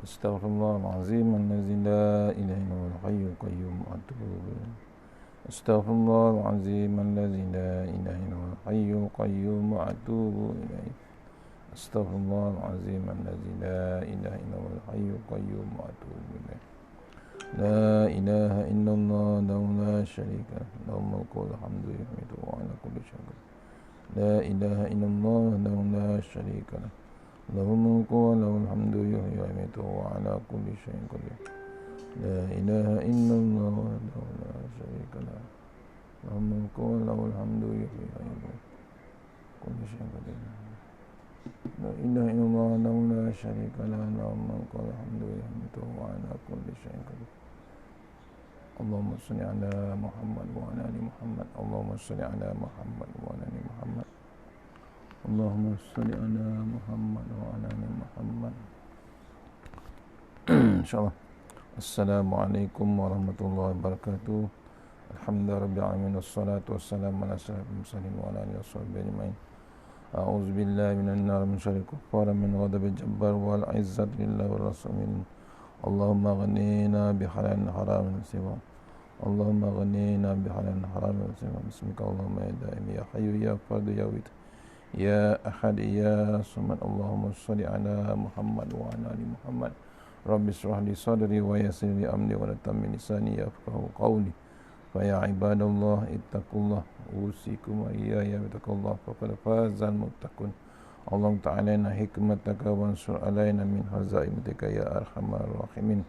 Astaghfirullahalazim allazi la ilaha illallah hayyul qayyum atubu ilaih. Astaghfirullahalazim allazi la ilaha illallah hayyul qayyum atubu ilaih. Astaghfirullahalazim allazi la ilaha illallah hayyul qayyum atubu ilaih. La ilaha illallah la syarika lahu mulku wa hamdu yuhmidu wa ala kulli syai'in qadir. La ilaha illallah la syarika lahu mulku wa lahul hamdu yuhyi wa yumiitu wa ala kulli syai'in qadir. La ilaha illallah la syarika lahu mulku wa lahul hamdu yuhyi wa yumiitu wa ala kulli syai'in qadir. La ilaha illallah la syarika lahu mulku wa lahul hamdu yuhyi wa ala kulli syai'in qadir. Allahumma shalli ala Muhammad wa ala ali Muhammad. Allahumma shalli ala Muhammad wa ala ali Muhammad. Allahumma shalli ala Muhammad wa ala ali Muhammad. Insyaallah. Assalamualaikum warahmatullahi wabarakatuh. Alhamdulillahirabbil alamin wassalatu wassalamu ala asyrafil mursalin wa ala alihi washabbihi ajmain. A'udzu billahi minan nar min syarril kuffar min ghadabil jabbar wal izzati lillahi wa rasulih. Allahumma ghnina bi halalin haramin siwa. Allahumma ghnina bi halalin haramin siwa. Bismika Allahumma ya daim ya hayyu ya fardu ya wit. Ya ahad ya samad. Allahumma shalli ala Muhammad wa ala ali Muhammad. Rabbi shrah li sadri wa yassir li amri wa la tammin lisani yafqahu qawli. Fa ya ibadallah ittaqullah usikum wa iyaya bittaqullah faqad fazal muttaqun. Allahumma ta'alaina hikmataka wa ansur alaina min hazaimatika ya arhamar rahimin.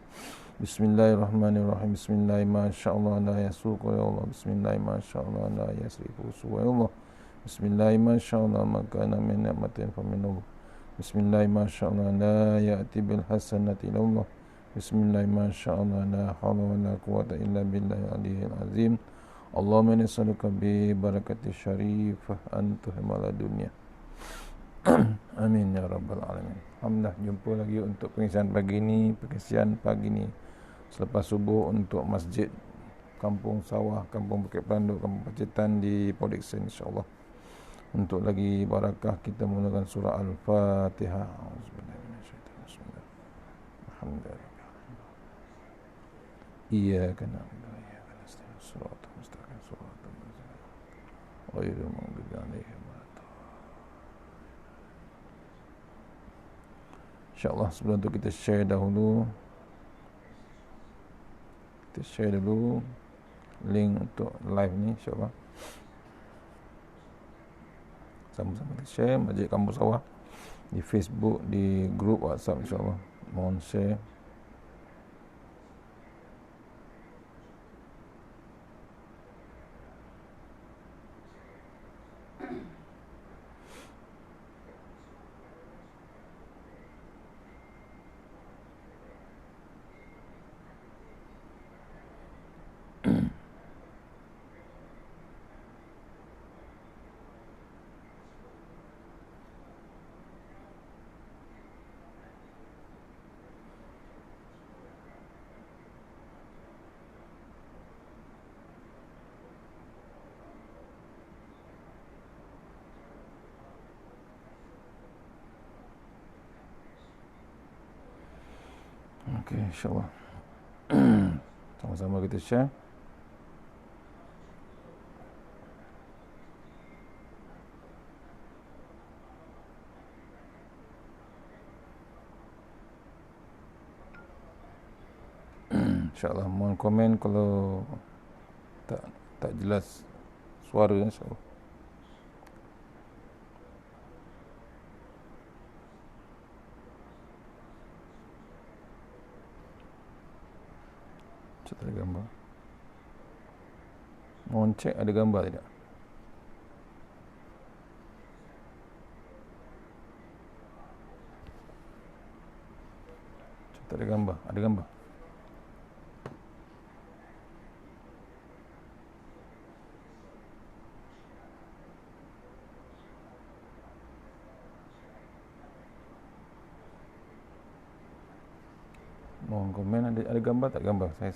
Bismillahirrahmanirrahim. Bismillah ma sya'allah la yasuqu ya Allah. Bismillah ma sya'allah la yasrifu ya Allah. Bismillah ma sya'allah ma kana min ni'matin fa min Allah. Bismillah ma sya'allah la ya'ti bil hasanati illa Allah. Bismillah ma sya'allah la hawla wa la quwwata illa billahil aliyyil azim. Allahumma inni as'aluka bi barakati syarifah an tuhmala dunya. Amin ya rabbal alamin. Alhamdulillah, jumpa lagi untuk pengisian pagi ni selepas subuh untuk masjid Kampung Sawah, Kampung Bukit Pelanduk, Kampung Pacitan di Port Dickson, insyaAllah. Untuk lagi barakah kita mulakan surah Al-Fatihah. Alhamdulillah. Iyyaka na'budu wa iyyaka nasta'in. Shiratal mustaqim. Shiratal ladzina ghairil maghdubi 'alaihim. InsyaAllah sebelum tu kita share dahulu. Kita share dulu link untuk live ni, insyaAllah. Sama-sama kita share Masjid Kampung Sawah di Facebook, di grup WhatsApp, insyaAllah. Mohon share. Okey, insyaAllah. Sama-sama kita share. InsyaAllah, mohon komen kalau tak jelas suara, insyaAllah. Cek ada gambar. Mohon cek ada gambar tidak? Cek tak ada gambar. Ada gambar? Mohon komen ada gambar tak gambar? Saya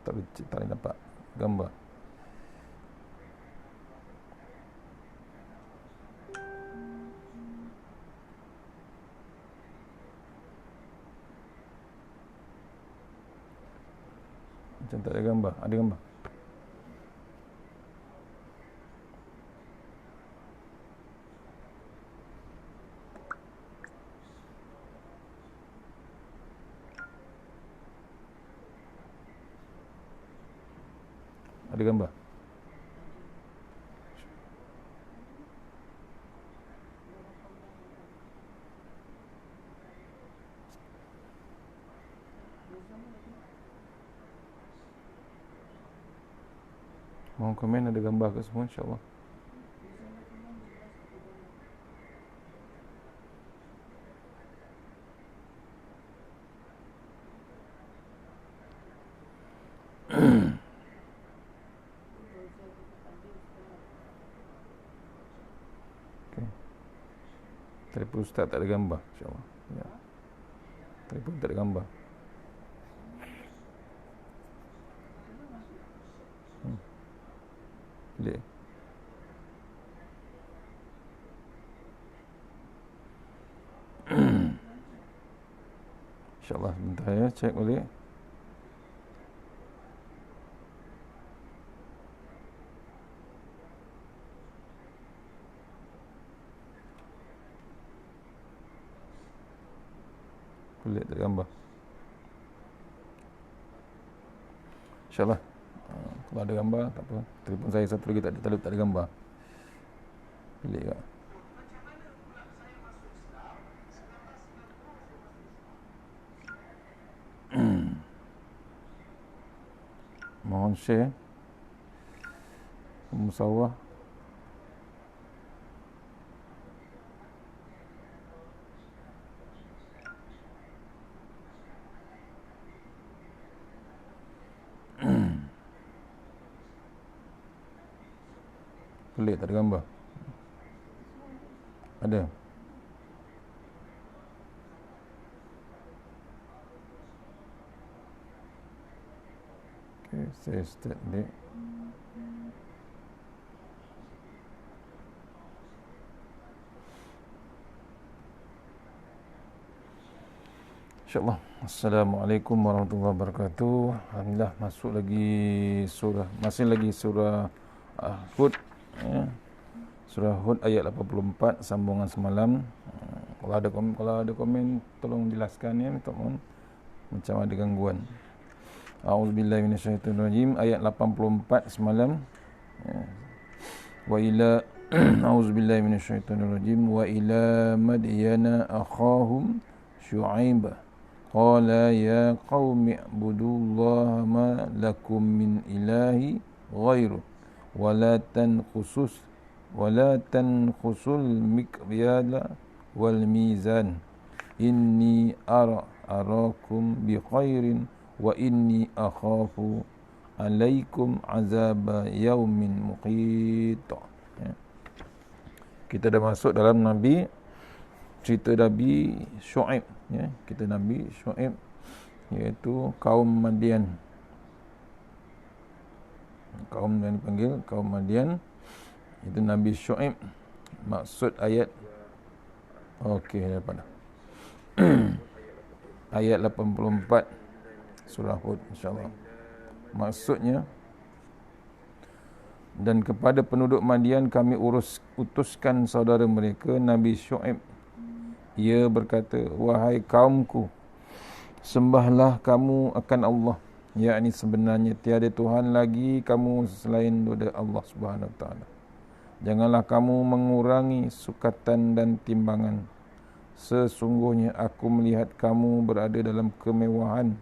tak boleh dapat gambar. Macam tak ada gambar. Ada gambar? Ada gambar? Mohon komen ada gambar ke semua, insyaAllah. Okay. Telefon Ustaz tak ada gambar, insyaAllah. Ya. Telefon tak ada gambar. Pilih. InsyaAllah sebentar ya, cek balik. Kulit tak ada gambar. InsyaAllah kalau ada gambar tak apa. Telefon saya satu lagi tak ada gambar. Pilih tak. Mohon share musawah. Pelik tak ada gambar. Ada. Okay, saya start balik. InsyaAllah. Assalamualaikum warahmatullahi wabarakatuh. Alhamdulillah masuk lagi surah, masih lagi surah Hud ya. Surah Hud ayat 84 sambungan semalam. Kalau ada komen tolong jelaskan ya, minta mohon macam ada gangguan. A'udzubillahi minasyaitonirrajim ayat 84 semalam. Wa ila a'udzubillahi minasyaitonirrajim wa ila madyana akhahum syu'aib qala ya qaumi ibudullaha ma lakum min ilahi ghairu wa la tanqusul mikyala wal mizan inni arakum bi khairin wa inni akhafu alaikum azab yaumin muqit. Kita dah masuk dalam cerita Nabi Syuaib ya. Kita Nabi Syuaib iaitu kaum Madian. Kaum yang dipanggil kaum Madian itu Nabi Syuaib. Maksud ayat dapat dah. Ayat 84 surah Hud insya-Allah. Maksudnya, dan kepada penduduk Madian kami utuskan saudara mereka Nabi Syuaib. Ia berkata, wahai kaumku, sembahlah kamu akan Allah, yakni sebenarnya tiada Tuhan lagi kamu selain daripada Allah Subhanahu Wa Taala. Janganlah kamu mengurangi sukatan dan timbangan. Sesungguhnya aku melihat kamu berada dalam kemewahan,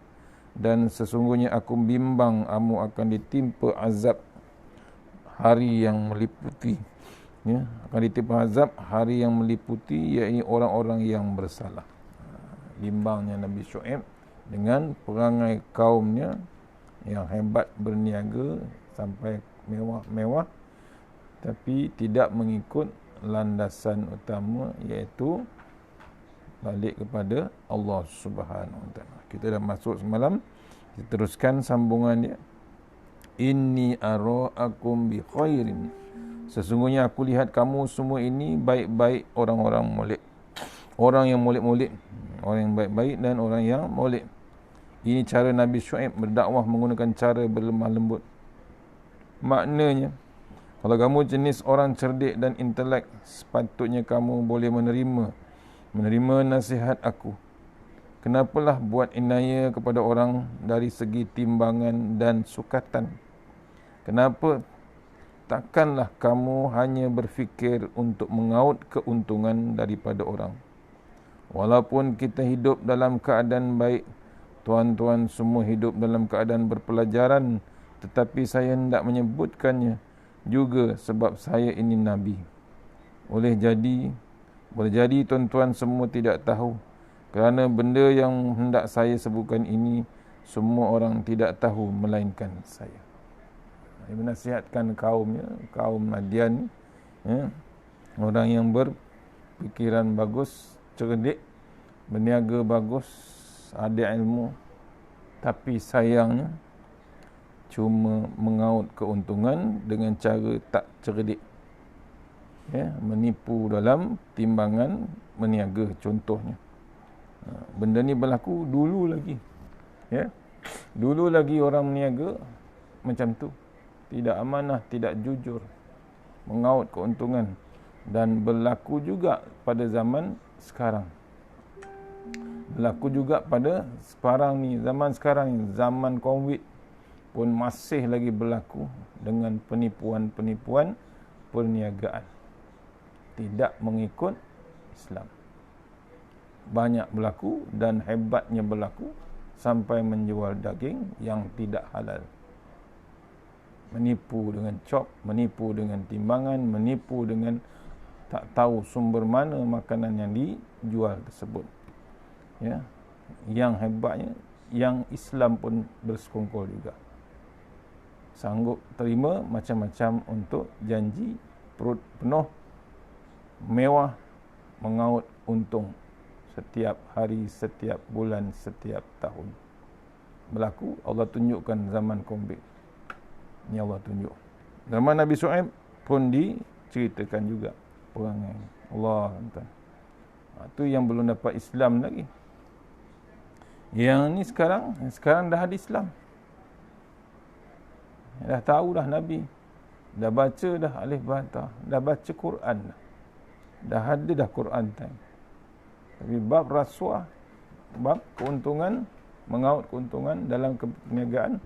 dan sesungguhnya aku bimbang kamu akan ditimpa azab hari yang meliputi ya, akan ditimpa azab hari yang meliputi, iaitu orang-orang yang bersalah. Bimbangnya Nabi Syuaib dengan perangai kaumnya yang hebat berniaga sampai mewah-mewah, tapi tidak mengikut landasan utama, iaitu balik kepada Allah Subhanahu Wa Taala. Kita dah masuk semalam, kita teruskan sambungan dia. Inni araakum bi khairin. Sesungguhnya aku lihat kamu semua ini baik-baik, orang-orang molek. Orang yang molek-molek, orang yang baik-baik dan orang yang molek. Ini cara Nabi Syuaib berdakwah menggunakan cara berlemah lembut. Maknanya, kalau kamu jenis orang cerdik dan intelek, sepatutnya kamu boleh menerima nasihat aku. Kenapalah buat inaya kepada orang dari segi timbangan dan sukatan? Kenapa takkanlah kamu hanya berfikir untuk mengaut keuntungan daripada orang? Walaupun kita hidup dalam keadaan baik, tuan-tuan semua hidup dalam keadaan berpelajaran, tetapi saya hendak menyebutkannya juga sebab saya ini Nabi. Boleh jadi tuan-tuan semua tidak tahu, kerana benda yang hendak saya sebutkan ini semua orang tidak tahu melainkan saya. Dia menasihatkan kaumnya, kaum Madian ni, orang yang berfikiran bagus, cerdik, berniaga bagus, ada ilmu, tapi sayangnya cuma mengaut keuntungan dengan cara tak cerdik. Menipu dalam timbangan meniaga contohnya. Benda ni berlaku dulu lagi. Dulu lagi orang meniaga macam tu. Tidak amanah, tidak jujur, mengaut keuntungan, dan berlaku juga pada zaman sekarang. Berlaku juga pada sekarang ni, zaman COVID pun masih lagi berlaku dengan penipuan-penipuan perniagaan. Tidak mengikut Islam. Banyak berlaku dan hebatnya berlaku sampai menjual daging yang tidak halal. Menipu dengan cop, menipu dengan timbangan, menipu dengan tak tahu sumber mana makanan yang dijual tersebut. Yang hebatnya, yang Islam pun bersekongkol juga. Sanggup terima macam-macam untuk janji perut penuh, mewah, mengaut untung setiap hari, setiap bulan, setiap tahun. Berlaku, Allah tunjukkan zaman COVID. Ini Allah tunjuk. Zaman Nabi Syuaib pun diceritakan juga perangai Allah. Itu yang belum dapat Islam lagi. Yang ni sekarang dah ada Islam. Dah tahu dah Nabi. Dah baca dah alif bata. Dah baca Quran dah. Dah ada dah Quran time. Tapi bab rasuah, bab keuntungan, mengaut keuntungan dalam perniagaan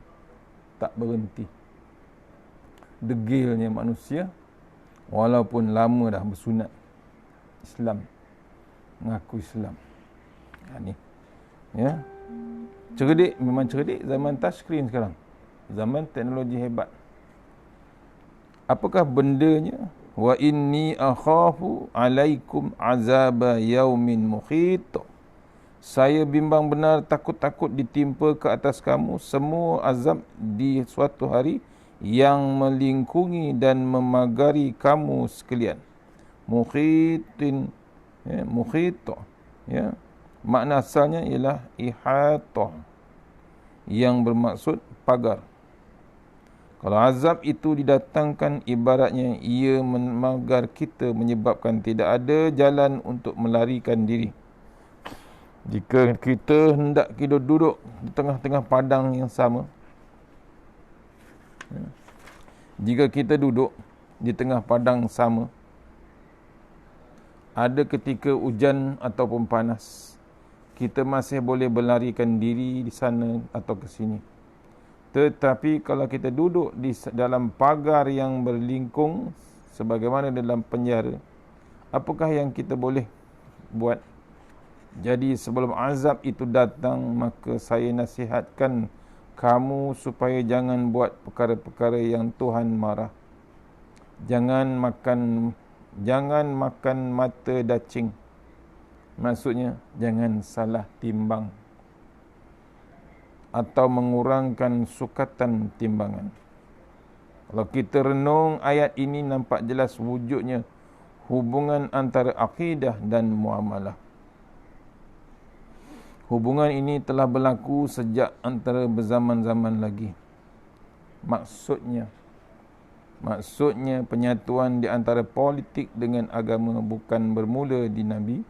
tak berhenti. Degilnya manusia walaupun lama dah bersunat Islam, mengaku Islam. Cerdik, memang cerdik zaman touchscreen sekarang. Zaman teknologi hebat. Apakah bendanya? Wa inni akhafu alaikum azaba yaumin mukhit. Saya bimbang benar, takut-takut ditimpa ke atas kamu semua azab di suatu hari yang melingkungi dan memagari kamu sekalian. Mukhitin, mukhit, makna asalnya ialah ihatah, yang bermaksud pagar. Kalau azab itu didatangkan, ibaratnya ia memagar kita, menyebabkan tidak ada jalan untuk melarikan diri. Jika kita hendak duduk di tengah-tengah padang yang sama, jika kita duduk di tengah padang sama, ada ketika hujan ataupun panas, kita masih boleh berlarikan diri di sana atau ke sini. Tetapi kalau kita duduk di dalam pagar yang berlingkung sebagaimana dalam penjara, apakah yang kita boleh buat? Jadi sebelum azab itu datang, maka saya nasihatkan kamu supaya jangan buat perkara-perkara yang Tuhan marah. Jangan makan mata dacing. Maksudnya jangan salah timbang atau mengurangkan sukatan timbangan. Kalau kita renung ayat ini, nampak jelas wujudnya hubungan antara akidah dan muamalah. Hubungan ini telah berlaku sejak antara berzaman-zaman lagi. Maksudnya penyatuan di antara politik dengan agama bukan bermula di Nabi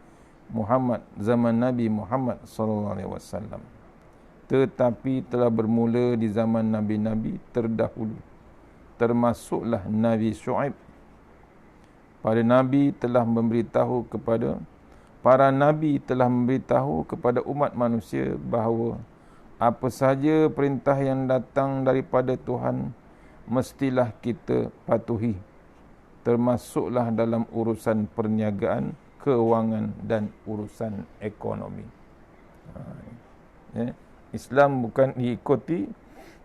Muhammad, zaman Nabi Muhammad SAW. tetapi telah bermula di zaman nabi-nabi terdahulu, termasuklah Nabi Syuaib. Para nabi telah memberitahu kepada umat manusia bahawa apa saja perintah yang datang daripada Tuhan mestilah kita patuhi, termasuklah dalam urusan perniagaan, keuangan dan urusan ekonomi. Islam bukan diikuti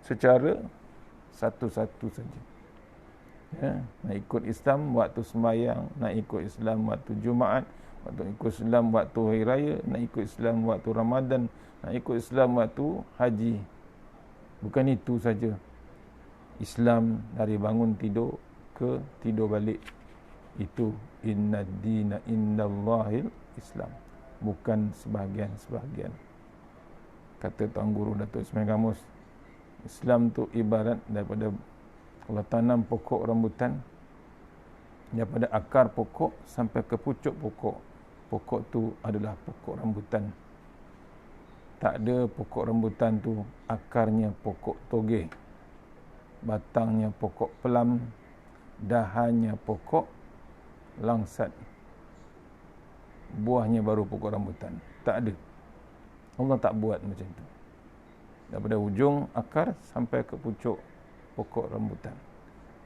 secara satu-satu saja. Nak ikut Islam waktu sembahyang, nak ikut Islam waktu Jumaat, nak ikut Islam waktu Hari Raya, nak ikut Islam waktu Ramadan, nak ikut Islam waktu haji. Bukan itu saja. Islam dari bangun tidur ke tidur balik. Itu inna dina indallahil Islam. Bukan sebahagian-sebahagian. Kata Tuan Guru Datuk Ismail Kamus, Islam tu ibarat daripada kalau tanam pokok rambutan, daripada akar pokok sampai ke pucuk pokok, pokok tu adalah pokok rambutan. Tak ada pokok rambutan tu akarnya pokok toge, batangnya pokok pelam, dahannya pokok langsat, buahnya baru pokok rambutan. Tak ada. Allah tak buat macam tu. Daripada ujung akar sampai ke pucuk pokok rambutan.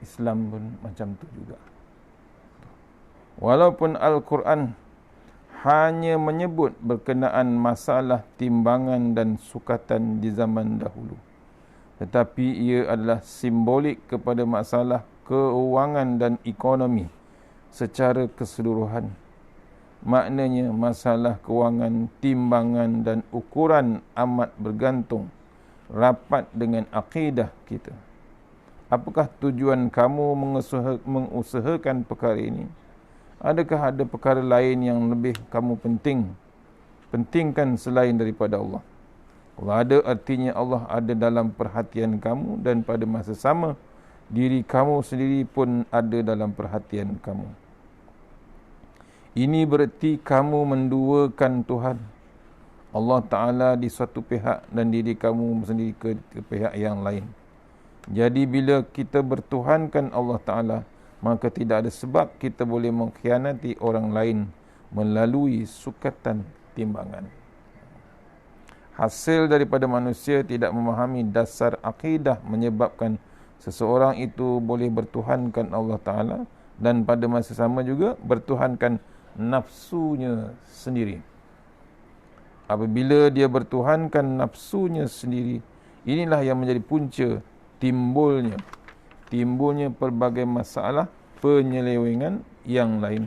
Islam pun macam tu juga. Walaupun Al-Quran hanya menyebut berkenaan masalah timbangan dan sukatan di zaman dahulu, tetapi ia adalah simbolik kepada masalah keuangan dan ekonomi secara keseluruhan. Maknanya masalah kewangan, timbangan dan ukuran amat bergantung rapat dengan akidah kita. Apakah tujuan kamu mengusahakan perkara ini? Adakah ada perkara lain yang lebih kamu pentingkan selain daripada Allah? Kalau ada, artinya Allah ada dalam perhatian kamu, dan pada masa sama diri kamu sendiri pun ada dalam perhatian kamu. Ini bererti kamu menduakan Tuhan Allah Ta'ala di suatu pihak dan diri kamu sendiri ke pihak yang lain. Jadi bila kita bertuhankan Allah Ta'ala, maka tidak ada sebab kita boleh mengkhianati orang lain melalui sukatan timbangan. Hasil daripada manusia tidak memahami dasar akidah menyebabkan seseorang itu boleh bertuhankan Allah Ta'ala dan pada masa sama juga bertuhankan nafsunya sendiri. Apabila dia bertuhankan nafsunya sendiri, inilah yang menjadi punca timbulnya pelbagai masalah penyelewengan yang lain.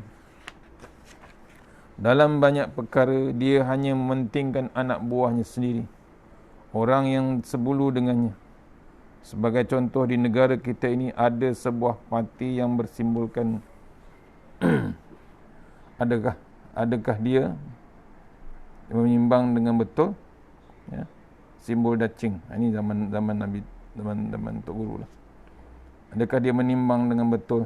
Dalam banyak perkara, dia hanya mementingkan anak buahnya sendiri, orang yang sebulu dengannya. Sebagai contoh, di negara kita ini ada sebuah parti yang bersimbolkan adakah dia menyimbang dengan betul, ya, simbol dacing. Ini zaman Nabi, zaman Tok Guru lah. Adakah dia menimbang dengan betul,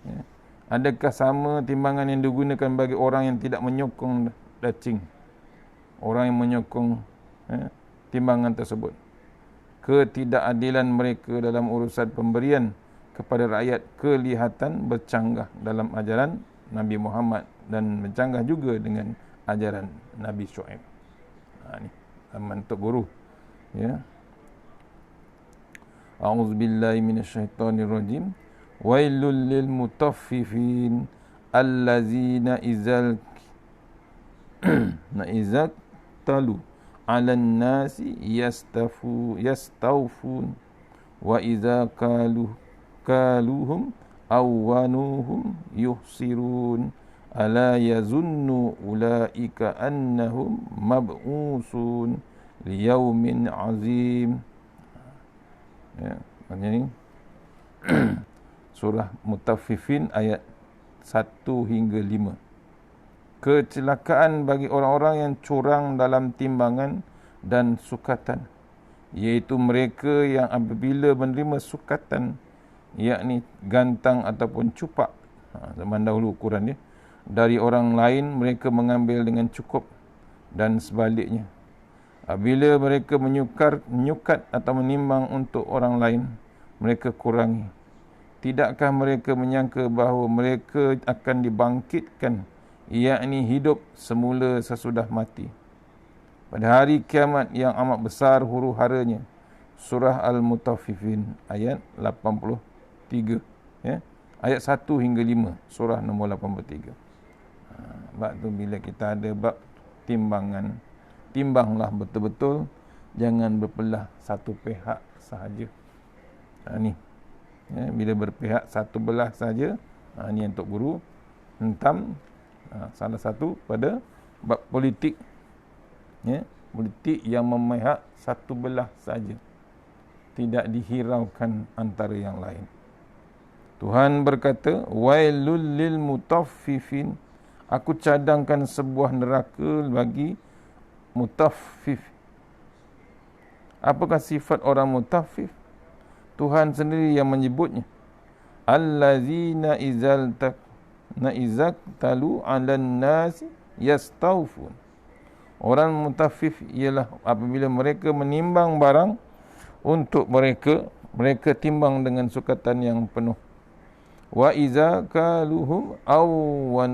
ya? Adakah sama timbangan yang digunakan bagi orang yang tidak menyokong dacing, orang yang menyokong, ya, timbangan tersebut? Ketidakadilan mereka dalam urusan pemberian kepada rakyat kelihatan bercanggah dalam ajaran Nabi Muhammad dan bercanggah juga dengan ajaran Nabi Syuaib. Ni zaman Tok Guru, ya. A'udzubillahi minasyaitonirrajim. Wailul lil mutaffifin allazina izal talu 'alan nasi yastawfun wa idza kaluhum awanuhum yuhsirun ala yazunnu ulaika annahum mab'usun liyaumin azim. Ya, macam ni. Surah Mutaffifin ayat 1 hingga 5. Kecelakaan bagi orang-orang yang curang dalam timbangan dan sukatan, iaitu mereka yang apabila menerima sukatan, yakni gantang ataupun cupak, zaman dahulu ukuran dia, dari orang lain, mereka mengambil dengan cukup, dan sebaliknya. Apabila mereka menyukat atau menimbang untuk orang lain, mereka kurangi. Tidakkah mereka menyangka bahawa mereka akan dibangkitkan, yakni hidup semula sesudah mati, pada hari kiamat yang amat besar huru-haranya? Surah Al-Mutaffifin ayat 83. Ya? Ayat 1 hingga 5, surah nombor 83. Bab tu bila kita ada bab timbangan, timbanglah betul-betul, jangan berpelah satu pihak sahaja. Ni ya, bila berpihak satu belah saja, ni untuk guru hentam salah satu pada bab politik, ya, politik yang memihak satu belah saja, tidak dihiraukan antara yang lain. Tuhan berkata, wailul lil mutaffifin, aku cadangkan sebuah neraka bagi mutaffif. Apakah sifat orang mutaffif? Tuhan sendiri yang menyebutnya. Allazina izaktalu 'alan nasi yastawfun. Orang mutaffif ialah apabila mereka menimbang barang untuk mereka, mereka timbang dengan sukatan yang penuh. Wa iza kaluhum aw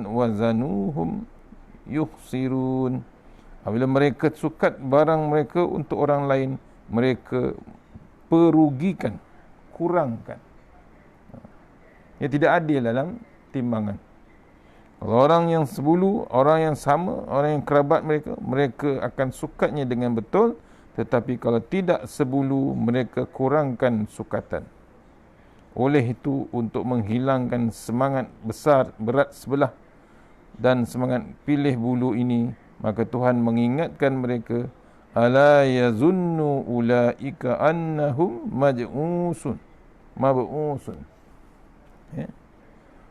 wazanuhum yukhsirun. Apabila mereka sukat barang mereka untuk orang lain, mereka perugikan, kurangkan. Ya, tidak adil dalam timbangan. Kalau orang yang sebulu, orang yang sama, orang yang kerabat mereka, mereka akan sukatnya dengan betul. Tetapi kalau tidak sebulu, mereka kurangkan sukatan. Oleh itu, untuk menghilangkan semangat besar, berat sebelah dan semangat pilih bulu ini, maka Tuhan mengingatkan mereka, ala yazunnu ulaika annahum mab'usun. Ya.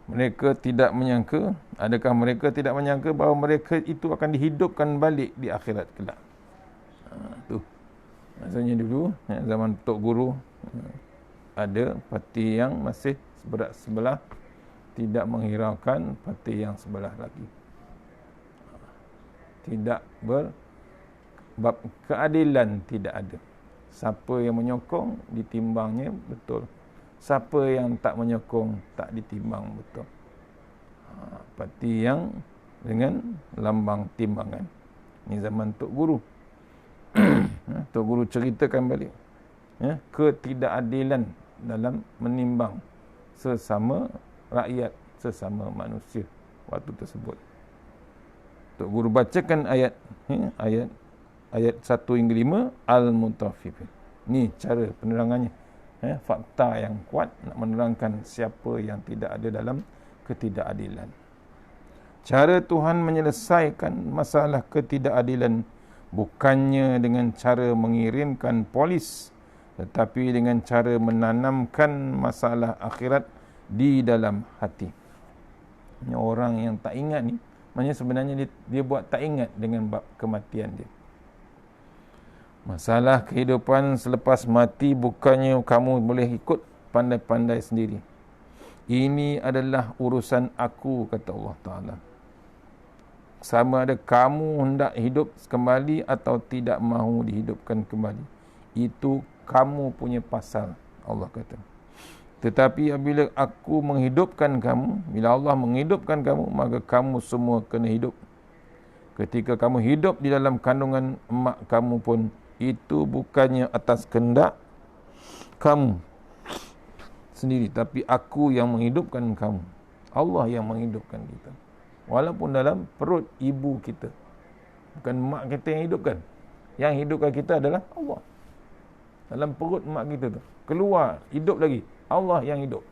Mereka tidak menyangka, adakah mereka tidak menyangka bahawa mereka itu akan dihidupkan balik di akhirat kelak. Tu maksudnya dulu zaman Tok Guru, ada parti yang masih berat sebelah, tidak menghiraukan parti yang sebelah lagi. Tidak bab keadilan tidak ada. Siapa yang menyokong ditimbangnya betul. Siapa yang tak menyokong tak ditimbang betul. Parti yang dengan lambang timbangan. Ini zaman Tok Guru. Tok Guru ceritakan balik, ya, ketidakadilan dalam menimbang sesama rakyat, sesama manusia waktu tersebut. Tok Guru bacakan ayat, ya, ayat 1 hingga 5 Al-Mutaffifin. Ni cara penerangannya, ya, fakta yang kuat nak menerangkan siapa yang tidak ada dalam ketidakadilan. Cara Tuhan menyelesaikan masalah ketidakadilan bukannya dengan cara mengirimkan polis, tetapi dengan cara menanamkan masalah akhirat di dalam hati. Ini orang yang tak ingat ni, maknanya sebenarnya dia buat tak ingat dengan bab kematian dia. Masalah kehidupan selepas mati bukannya kamu boleh ikut pandai-pandai sendiri. Ini adalah urusan aku, kata Allah Ta'ala. Sama ada kamu hendak hidup kembali atau tidak mahu dihidupkan kembali, itu kamu punya pasal, Allah kata. Tetapi apabila aku menghidupkan kamu, bila Allah menghidupkan kamu, maka kamu semua kena hidup. Ketika kamu hidup di dalam kandungan emak kamu pun, itu bukannya atas kehendak kamu sendiri, tapi aku yang menghidupkan kamu. Allah yang menghidupkan kita. Walaupun dalam perut ibu kita, bukan mak kita yang hidupkan. Yang hidupkan kita adalah Allah. Dalam perut mak kita tu, keluar, hidup lagi, Allah yang hidup.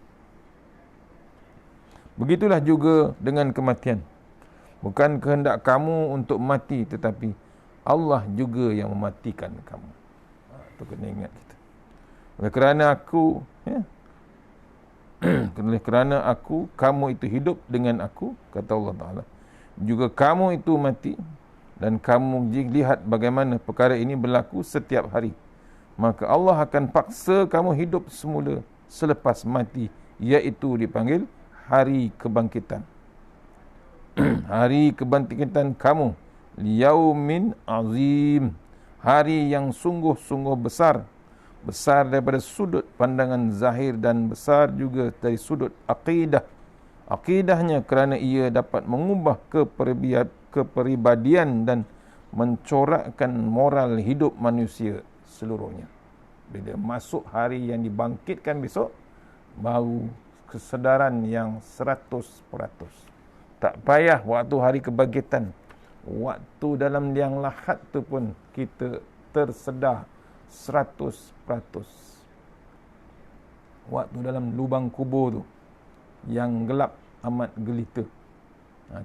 Begitulah juga dengan kematian. Bukan kehendak kamu untuk mati, tetapi Allah juga yang mematikan kamu. Itu kena ingat kita. Oleh kerana aku, ya, oleh kerana aku, kamu itu hidup dengan aku, kata Allah Ta'ala. Juga kamu itu mati, dan kamu lihat bagaimana perkara ini berlaku setiap hari. Maka Allah akan paksa kamu hidup semula selepas mati, iaitu dipanggil hari kebangkitan. Hari kebangkitan kamu, liyaumin azim, Hari yang sungguh-sungguh besar. Besar daripada sudut pandangan zahir dan besar juga dari sudut akidah. Akidahnya kerana ia dapat mengubah kepribadian dan mencorakkan moral hidup manusia seluruhnya. Bila masuk hari yang dibangkitkan besok, baru kesedaran yang 100%. Tak payah waktu hari kebangkitan. Waktu dalam liang lahat tu pun kita tersedar 100%. Waktu dalam lubang kubur tu yang gelap amat gelita.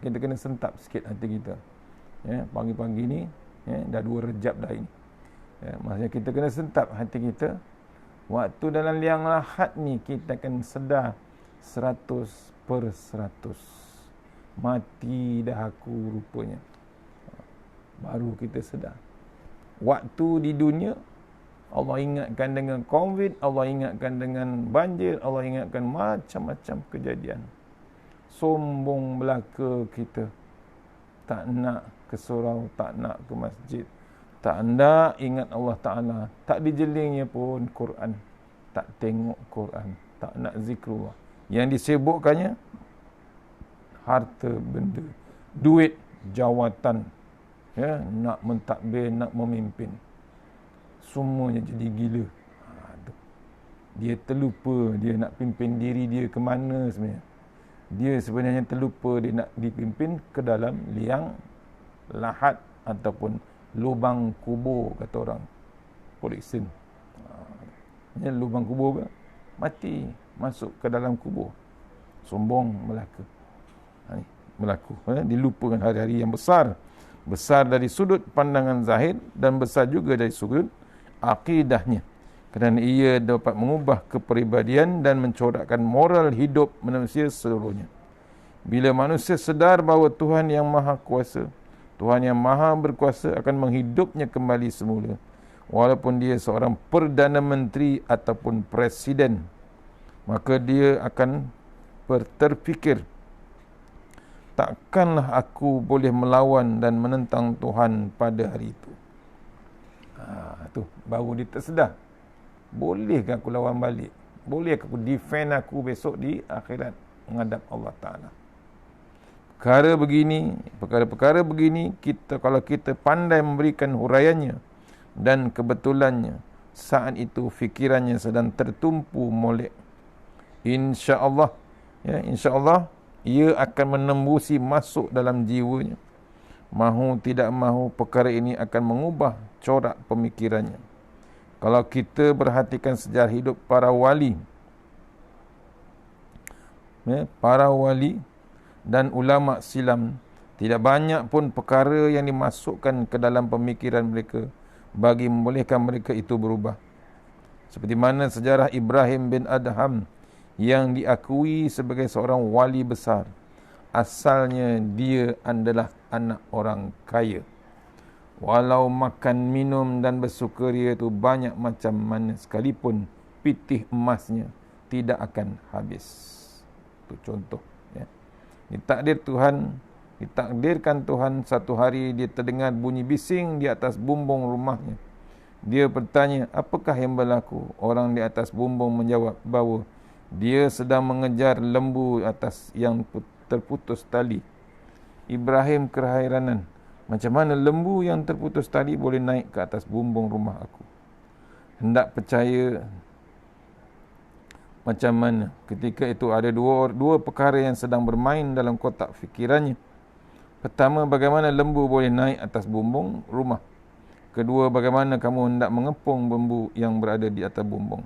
Kita kena sentap sikit hati kita. Pagi-pagi ni dah 2 Rejab dah ini. Maksudnya kita kena sentap hati kita. Waktu dalam liang lahat ni kita akan sedar 100%. Mati dah aku rupanya. Baru kita sedar. Waktu di dunia, Allah ingatkan dengan COVID, Allah ingatkan dengan banjir, Allah ingatkan macam-macam kejadian. Sombong belaka kita. Tak nak ke surau, tak nak ke masjid. Tak nak ingat Allah Ta'ala. Tak dijelingnya pun Quran. Tak tengok Quran. Tak nak zikrullah. Yang disibukkannya, harta benda. Duit, jawatan. Nak mentadbir, nak memimpin. Semuanya jadi gila. Dia terlupa dia nak pimpin diri dia ke mana sebenarnya. Dia sebenarnya terlupa dia nak dipimpin ke dalam liang lahat ataupun lubang kubur, kata orang Poleksen. Ini lubang kubur ke? Mati, masuk ke dalam kubur. Sombong belaka. Berlaku. Dilupakan hari-hari yang besar. Besar dari sudut pandangan zahir dan besar juga dari sudut akidahnya. Kerana ia dapat mengubah kepribadian dan mencorakkan moral hidup manusia seluruhnya. Bila manusia sedar bahawa Tuhan yang Maha Kuasa, Tuhan yang Maha Berkuasa akan menghidupnya kembali semula, walaupun dia seorang Perdana Menteri ataupun Presiden, maka dia akan terfikir, takkanlah aku boleh melawan dan menentang Tuhan pada hari itu. Tu baru dia tersedar. Bolehkah aku lawan balik? Bolehkah aku defend aku besok di akhirat menghadap Allah Ta'ala? Perkara-perkara begini, kalau kita pandai memberikan huraiannya dan kebetulannya, saat itu fikirannya sedang tertumpu molek. InsyaAllah, insyaAllah, ia akan menembusi masuk dalam jiwanya. Mahu tidak mahu, perkara ini akan mengubah corak pemikirannya. Kalau kita perhatikan sejarah hidup para wali, dan ulama silam, tidak banyak pun perkara yang dimasukkan ke dalam pemikiran mereka bagi membolehkan mereka itu berubah. Seperti mana sejarah Ibrahim bin Adham yang diakui sebagai seorang wali besar. Asalnya dia adalah anak orang kaya. Walau makan, minum dan bersukaria itu banyak macam mana sekalipun, pitih emasnya tidak akan habis. Itu contoh. Ditakdirkan Tuhan, satu hari dia terdengar bunyi bising di atas bumbung rumahnya. Dia bertanya, apakah yang berlaku? Orang di atas bumbung menjawab bahawa dia sedang mengejar lembu atas yang terputus tali. Ibrahim keheranan, macam mana lembu yang terputus tali boleh naik ke atas bumbung rumah aku? Hendak percaya macam mana? Ketika itu ada dua perkara yang sedang bermain dalam kotak fikirannya. Pertama, bagaimana lembu boleh naik atas bumbung rumah? Kedua, bagaimana kamu hendak mengepung lembu yang berada di atas bumbung?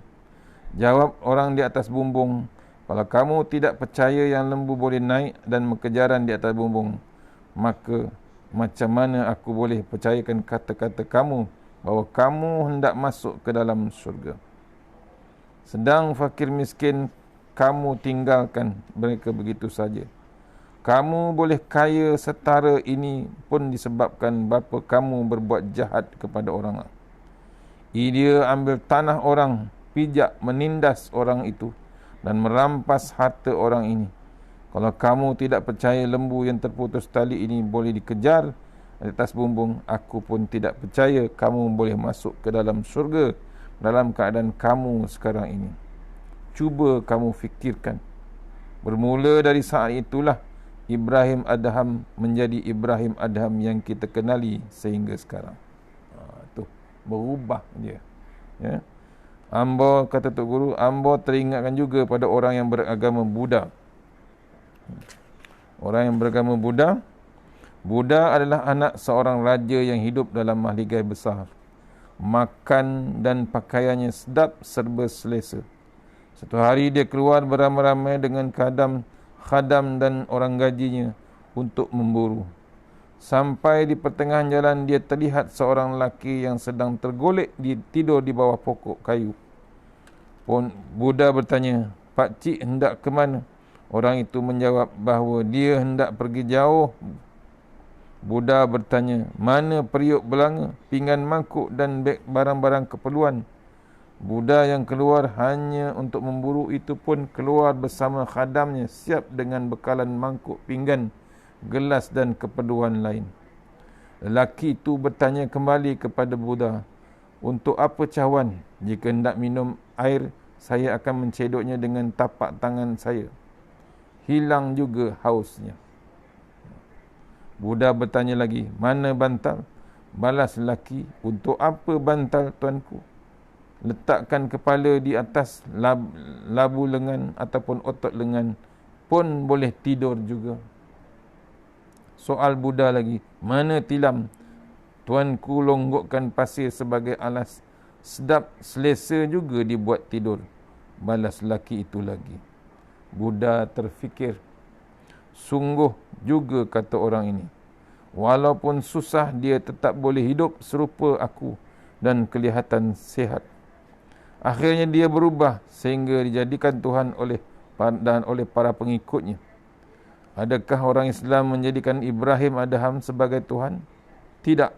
Jawab orang di atas bumbung, kalau kamu tidak percaya yang lembu boleh naik dan berkejaran di atas bumbung, maka macam mana aku boleh percayakan kata-kata kamu bahawa kamu hendak masuk ke dalam syurga? Sedang fakir miskin, kamu tinggalkan mereka begitu saja. Kamu boleh kaya setara ini pun disebabkan bapa kamu berbuat jahat kepada orang. Dia ambil tanah orang, pijak, menindas orang itu dan merampas harta orang ini. Kalau kamu tidak percaya lembu yang terputus tali ini boleh dikejar di atas bumbung, aku pun tidak percaya kamu boleh masuk ke dalam syurga dalam keadaan kamu sekarang ini. Cuba kamu fikirkan. Bermula dari saat itulah Ibrahim Adham menjadi Ibrahim Adham yang kita kenali sehingga sekarang. Tu berubah dia. Ya. Ambo, kata Tok Guru, ambo teringatkan juga pada orang yang beragama Buddha. Orang yang beragama Buddha, Buddha adalah anak seorang raja yang hidup dalam mahligai besar. Makan dan pakaiannya sedap serba selesa. Satu hari dia keluar beramai-ramai dengan khadam dan orang gajinya untuk memburu. Sampai di pertengahan jalan dia terlihat seorang lelaki yang sedang tergolek tidur di bawah pokok kayu. Pun Buddha bertanya, "Pak Cik hendak ke mana?" Orang itu menjawab bahawa dia hendak pergi jauh. Buddha bertanya, "Mana periuk belanga, pinggan mangkuk dan beg barang-barang keperluan?" Buddha yang keluar hanya untuk memburu itu pun keluar bersama khadamnya, siap dengan bekalan mangkuk, pinggan, gelas dan keperluan lain. Lelaki itu bertanya kembali kepada Buddha, "Untuk apa cawan? Jika hendak minum air, saya akan mencedoknya dengan tapak tangan saya. Hilang juga hausnya." Buddha bertanya lagi, "Mana bantal?" Balas lelaki, "Untuk apa bantal, tuanku? Letakkan kepala di atas labu lengan ataupun otot lengan pun boleh tidur juga." Soal Buddha lagi, "Mana tilam? Tuanku longgokkan pasir sebagai alas. Sedap selesa juga dibuat tidur." Balas lelaki itu lagi. Buddha terfikir, sungguh juga kata orang ini, walaupun susah dia tetap boleh hidup serupa aku dan kelihatan sihat. Akhirnya dia berubah sehingga dijadikan Tuhan oleh para pengikutnya. Adakah orang Islam menjadikan Ibrahim Adham sebagai Tuhan? Tidak.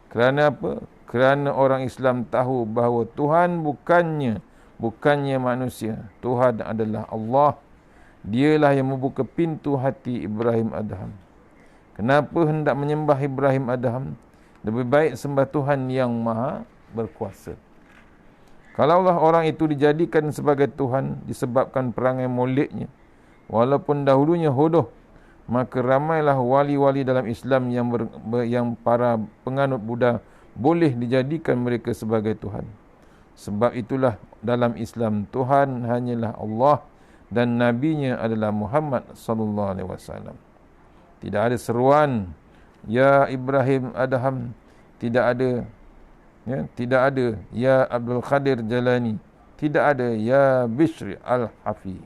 Kerana apa? Kerana orang Islam tahu bahawa Tuhan bukannya manusia. Tuhan adalah Allah. Dialah yang membuka pintu hati Ibrahim Adham. Kenapa hendak menyembah Ibrahim Adham? Lebih baik sembah Tuhan yang maha berkuasa. Kalaulah orang itu dijadikan sebagai Tuhan disebabkan perangai moleknya, walaupun dahulunya hodoh, maka ramailah wali-wali dalam Islam yang para penganut Buddha boleh dijadikan mereka sebagai Tuhan. Sebab itulah dalam Islam Tuhan hanyalah Allah dan nabinya adalah Muhammad sallallahu alaihi wasallam. Tidak ada seruan ya Ibrahim Adham, tidak ada ya Abdul Qadir Jalani, tidak ada ya Bishri Al-Hafi.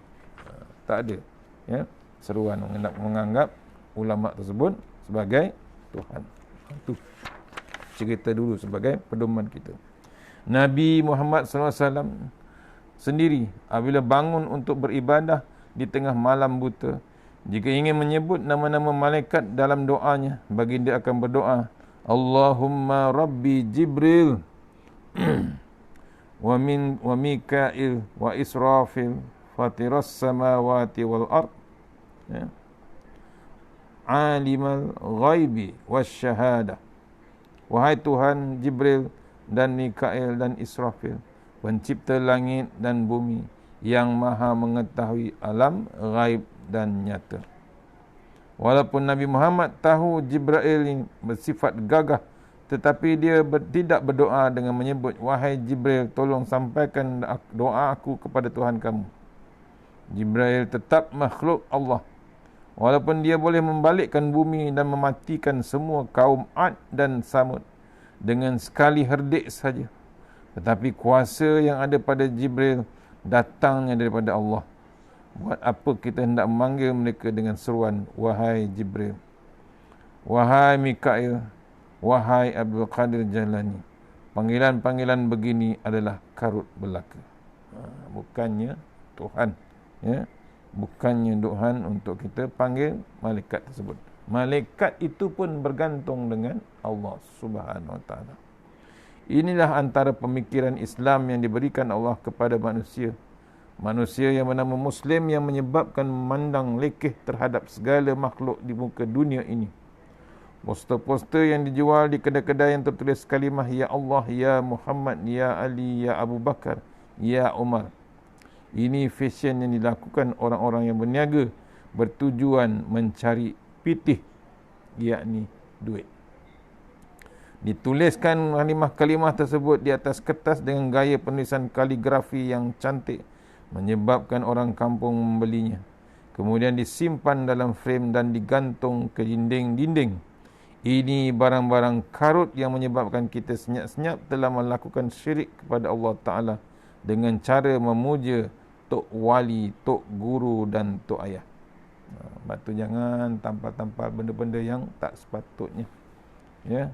Tak ada ya seruan menganggap ulama tersebut sebagai Tuhan. Itu cerita dulu sebagai pedoman kita. Nabi Muhammad SAW sendiri apabila bangun untuk beribadah di tengah malam buta, jika ingin menyebut nama-nama malaikat dalam doanya, baginda akan berdoa, "Allahumma Rabbi Jibril wa Mikail wa Israfil fatiras samawati wal ard, ya, alimal ghaibi wasyahada." Wahai Tuhan Jibril dan Mikail dan Israfil, pencipta langit dan bumi, yang maha mengetahui alam ghaib dan nyata. Walaupun Nabi Muhammad tahu Jibril ini bersifat gagah, tetapi dia tidak berdoa dengan menyebut, "Wahai Jibril, tolong sampaikan doa aku kepada Tuhan kamu." Jibril tetap makhluk Allah. Walaupun dia boleh membalikkan bumi dan mematikan semua kaum Ad dan Samud dengan sekali herdik saja, tetapi kuasa yang ada pada Jibril datangnya daripada Allah. Buat apa kita hendak memanggil mereka dengan seruan, "Wahai Jibril, wahai Mikail, wahai Abdul Qadir Jalani." Panggilan-panggilan begini adalah karut belaka. Bukannya Tuhan, ya. Bukannya Tuhan untuk kita panggil malaikat tersebut. Malaikat itu pun bergantung dengan Allah Subhanahu Wa Taala. Inilah antara pemikiran Islam yang diberikan Allah kepada manusia. Manusia yang bernama Muslim yang menyebabkan memandang lekeh terhadap segala makhluk di muka dunia ini. Poster-poster yang dijual di kedai-kedai yang tertulis kalimah Ya Allah, Ya Muhammad, Ya Ali, Ya Abu Bakar, Ya Umar. Ini fashion yang dilakukan orang-orang yang berniaga bertujuan mencari pitih, yakni duit. Dituliskan kalimah-kalimah tersebut di atas kertas dengan gaya penulisan kaligrafi yang cantik, menyebabkan orang kampung membelinya. Kemudian disimpan dalam frame dan digantung ke dinding-dinding. Ini barang-barang karut yang menyebabkan kita senyap-senyap telah melakukan syirik kepada Allah Ta'ala dengan cara memuja Tok Wali, Tok Guru dan Tok Ayah. Sebab tu jangan tampal-tampal benda-benda yang tak sepatutnya. Ya,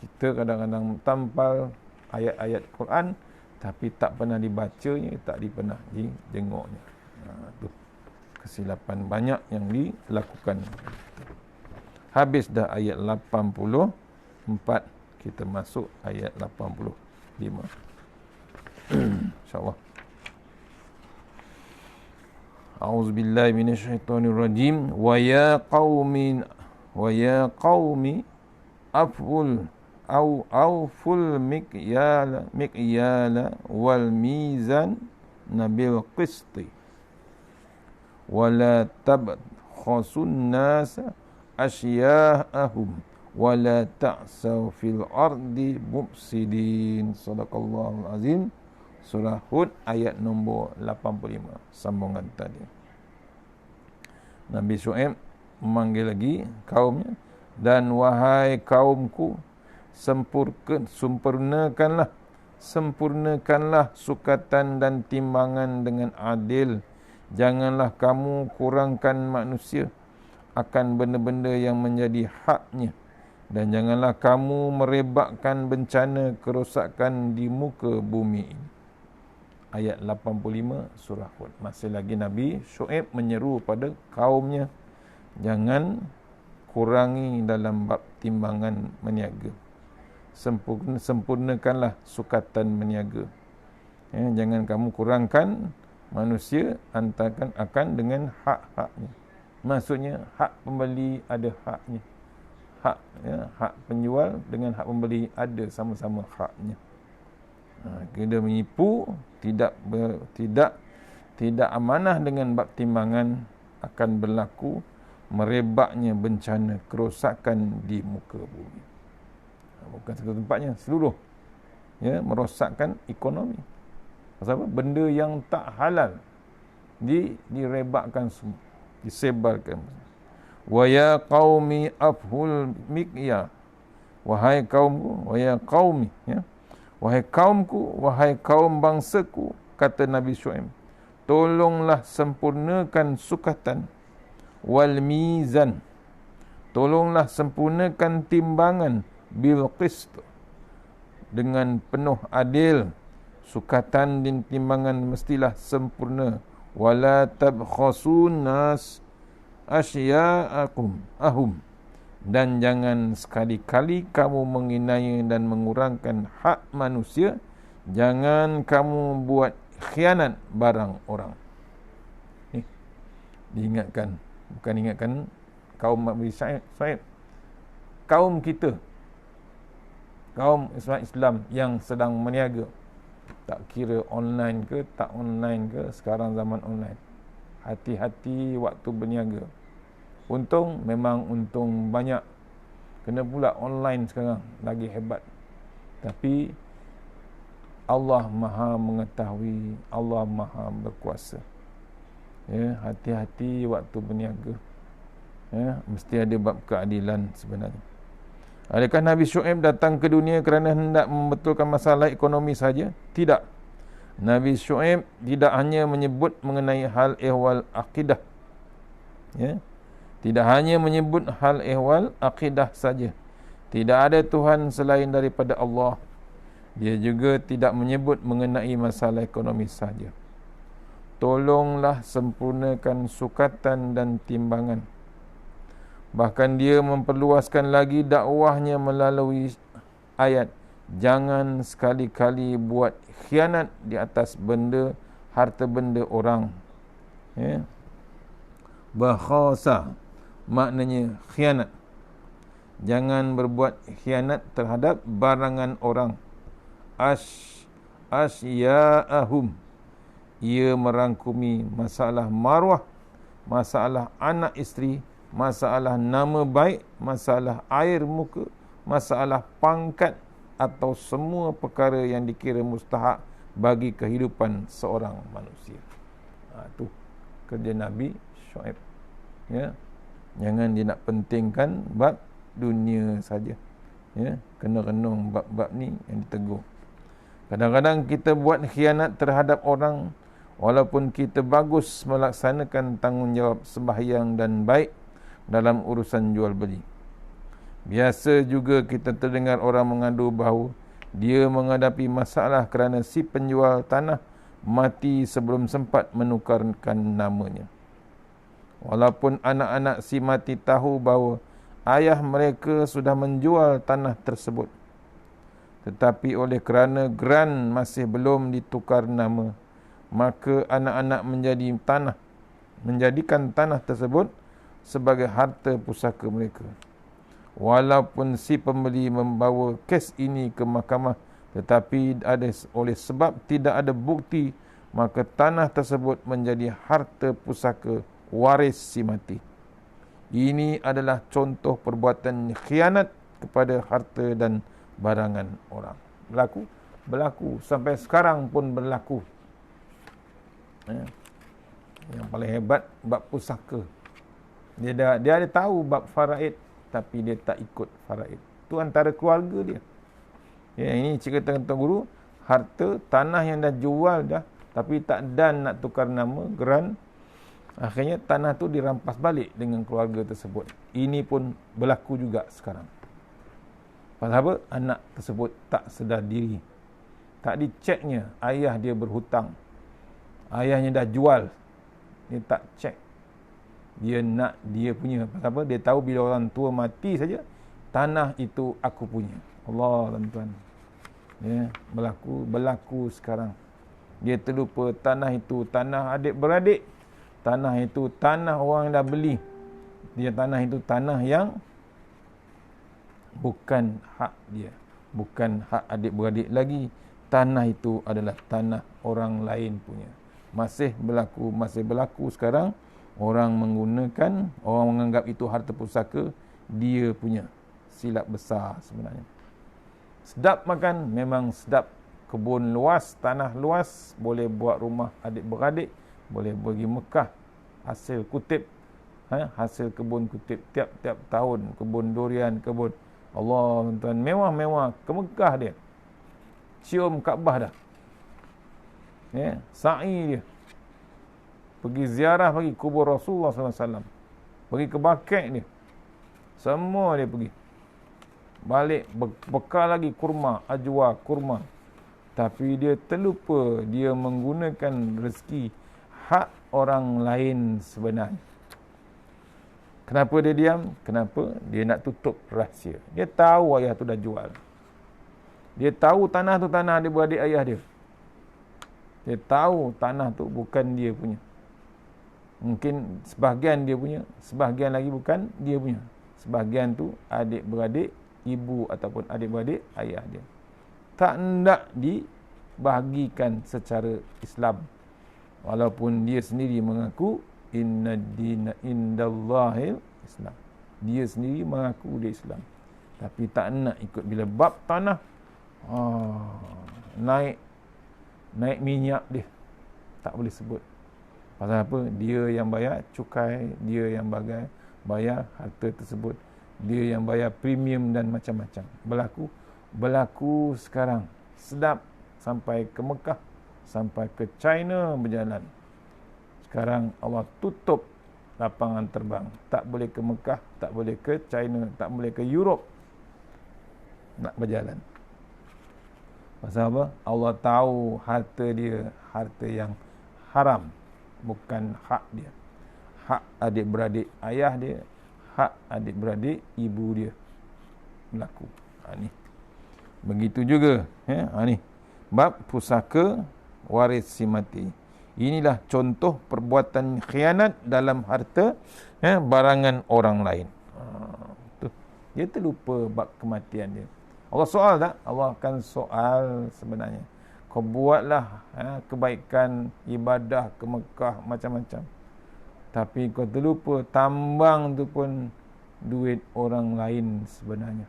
kita kadang-kadang tampal ayat-ayat Quran tapi tak pernah dibacanya, tak pernah dijengoknya. Tu kesilapan banyak yang dilakukan. Habis dah ayat 84, kita masuk ayat 85. InsyaAllah. A'udzubillahi minasyaitonirrajim. Wa ya qaumi auful mikyala wal mizan nabil qisti wa la tabkhasun nasa asya'ahum wa la ta'saw fil ardi mufsidin. Sadaqallahul azim. Surah Hud ayat nombor 85, sambungan tadi. Nabi Syuaib memanggil lagi kaumnya, dan wahai kaumku, sempurnakanlah sukatan dan timbangan dengan adil. Janganlah kamu kurangkan manusia akan benda-benda yang menjadi haknya, dan janganlah kamu merebakkan bencana kerosakan di muka bumi ini. Ayat 85 surah Hud. Masih lagi Nabi Syuaib menyeru pada kaumnya, jangan kurangi dalam bab timbangan meniaga. Sempurnakanlah sukatan meniaga. Jangan kamu kurangkan manusia antarkan akan dengan hak-haknya. Maksudnya hak pembeli ada haknya. Hak penjual dengan hak pembeli ada sama-sama haknya. Kita menipu, tidak amanah dengan bab timbangan, akan berlaku merebaknya bencana kerosakan di muka bumi. Bukan satu tempatnya, seluruh. Merosakkan ekonomi. Pasal apa? Benda yang tak halal direbakkan semua, disebarkan. Wa ya qaumi afhul mikya. Wahai kaumku, wa ya qaumi, wahai kaumku, wahai kaum bangsaku, kata Nabi Syuaib, tolonglah sempurnakan sukatan, wal mizan, tolonglah sempurnakan timbangan, bil qist, dengan penuh adil. Sukatan dan timbangan mestilah sempurna. Wala tabkhasun nas asya'ahum, dan jangan sekali-kali kamu menghina dan mengurangkan hak manusia. Jangan kamu buat khianat barang orang. Diingatkan, bukan ingatkan kaum Nabi Syuaib, kaum kita, kaum Islam yang sedang meniaga, tak kira online ke tak online ke, sekarang zaman online. Hati-hati waktu berniaga. Untung, memang untung banyak. Kena pula online sekarang, lagi hebat. Tapi Allah Maha mengetahui, Allah Maha berkuasa. Hati-hati waktu berniaga. Mesti ada bab keadilan sebenarnya. Adakah Nabi Syuaib datang ke dunia kerana hendak membetulkan masalah ekonomi saja? Tidak. Nabi Syuaib tidak hanya menyebut mengenai hal ehwal akidah. Tidak hanya menyebut hal ehwal akidah saja. Tidak ada Tuhan selain daripada Allah. Dia juga tidak menyebut mengenai masalah ekonomi saja. Tolonglah sempurnakan sukatan dan timbangan. Bahkan dia memperluaskan lagi dakwahnya melalui ayat, jangan sekali-kali buat khianat di atas benda, harta benda orang. Bakhasa maknanya khianat. Jangan berbuat khianat terhadap barangan orang. Asya'ahum. Ia merangkumi masalah maruah, masalah anak isteri, masalah nama baik, masalah air muka, masalah pangkat atau semua perkara yang dikira mustahak bagi kehidupan seorang manusia. Tu kerja Nabi Shu'aib. Ya. Jangan dia nak pentingkan bab dunia saja. Ya, kena renung bab-bab ni yang ditegur. Kadang-kadang kita buat khianat terhadap orang walaupun kita bagus melaksanakan tanggungjawab sembahyang dan baik dalam urusan jual beli. Biasa juga kita terdengar orang mengadu bahawa dia menghadapi masalah kerana si penjual tanah mati sebelum sempat menukarkan namanya. Walaupun anak-anak si mati tahu bahawa ayah mereka sudah menjual tanah tersebut, tetapi oleh kerana geran masih belum ditukar nama, maka anak-anak menjadikan tanah tersebut sebagai harta pusaka mereka. Walaupun si pembeli membawa kes ini ke mahkamah, tetapi oleh sebab tidak ada bukti, maka tanah tersebut menjadi harta pusaka waris si mati. Ini adalah contoh perbuatan khianat kepada harta dan barangan orang. Berlaku sampai sekarang pun berlaku. Yang paling hebat bab pusaka. Dia ada tahu bab faraid, tapi dia tak ikut faraid. Tu antara keluarga dia. Ya, ini cerita Tuan Guru, harta tanah yang dah jual dah, tapi tak dan nak tukar nama, geran. Akhirnya tanah tu dirampas balik dengan keluarga tersebut. Ini pun berlaku juga sekarang. Pasal apa? Anak tersebut tak sedar diri. Tak diceknya ayah dia berhutang. Ayahnya dah jual. Dia tak cek. Dia nak dia punya. Pasal apa? Dia tahu bila orang tua mati saja, tanah itu aku punya. Allah, tuan-tuan. Ya, berlaku sekarang. Dia terlupa tanah itu tanah adik-beradik. Tanah itu tanah orang yang dah beli. Dia tanah itu tanah yang bukan hak dia. Bukan hak adik-beradik lagi. Tanah itu adalah tanah orang lain punya. Masih berlaku sekarang. Orang menganggap itu harta pusaka dia punya. Silap besar sebenarnya. Sedap makan, memang sedap. Kebun luas, tanah luas, boleh buat rumah adik-beradik, boleh pergi Mekah, hasil kutip, hasil kebun kutip tiap-tiap tahun, kebun durian, kebun Allah, tuan, mewah-mewah, ke Mekah dia. Cium Kaabah dah. Ya, sa'i dia. Pergi ziarah, pergi kubur Rasulullah SAW. Pergi ke Baqi' dia. Semua dia pergi. Balik bekal lagi kurma, ajwa, kurma. Tapi dia terlupa dia menggunakan rezeki hak orang lain sebenarnya. Kenapa dia diam? Kenapa? Dia nak tutup rahsia. Dia tahu ayah tu dah jual. Dia tahu tanah tu tanah adik-beradik ayah dia. Dia tahu tanah tu bukan dia punya. Mungkin sebahagian dia punya, sebahagian lagi bukan dia punya. Sebahagian tu adik-beradik ibu ataupun adik-beradik ayah dia. Tak hendak dibahagikan secara Islam. Walaupun dia sendiri mengaku inna dina indallahil Islam. Dia sendiri mengaku dia Islam. Tapi tak nak ikut bila bab tanah naik minyak dia. Tak boleh sebut. Pasal apa? Dia yang bayar cukai, dia yang bayar harta tersebut. Dia yang bayar premium dan macam-macam. Berlaku sekarang. Sedap sampai ke Mekah, sampai ke China berjalan. Sekarang Allah tutup lapangan terbang. Tak boleh ke Mekah, tak boleh ke China, tak boleh ke Europe nak berjalan. Pasal apa? Allah tahu harta dia, harta yang haram, bukan hak dia. Hak adik-beradik ayah dia, hak adik-beradik ibu dia berlaku. Ni. Begitu juga, ni. Bab pusaka waris si mati. Inilah contoh perbuatan khianat dalam harta barangan orang lain. Dia terlupa bab kematian dia. Allah soal tak? Allah akan soal sebenarnya. Kau buatlah kebaikan, ibadah ke Mekah, macam-macam. Tapi kau terlupa tambang tu pun duit orang lain sebenarnya.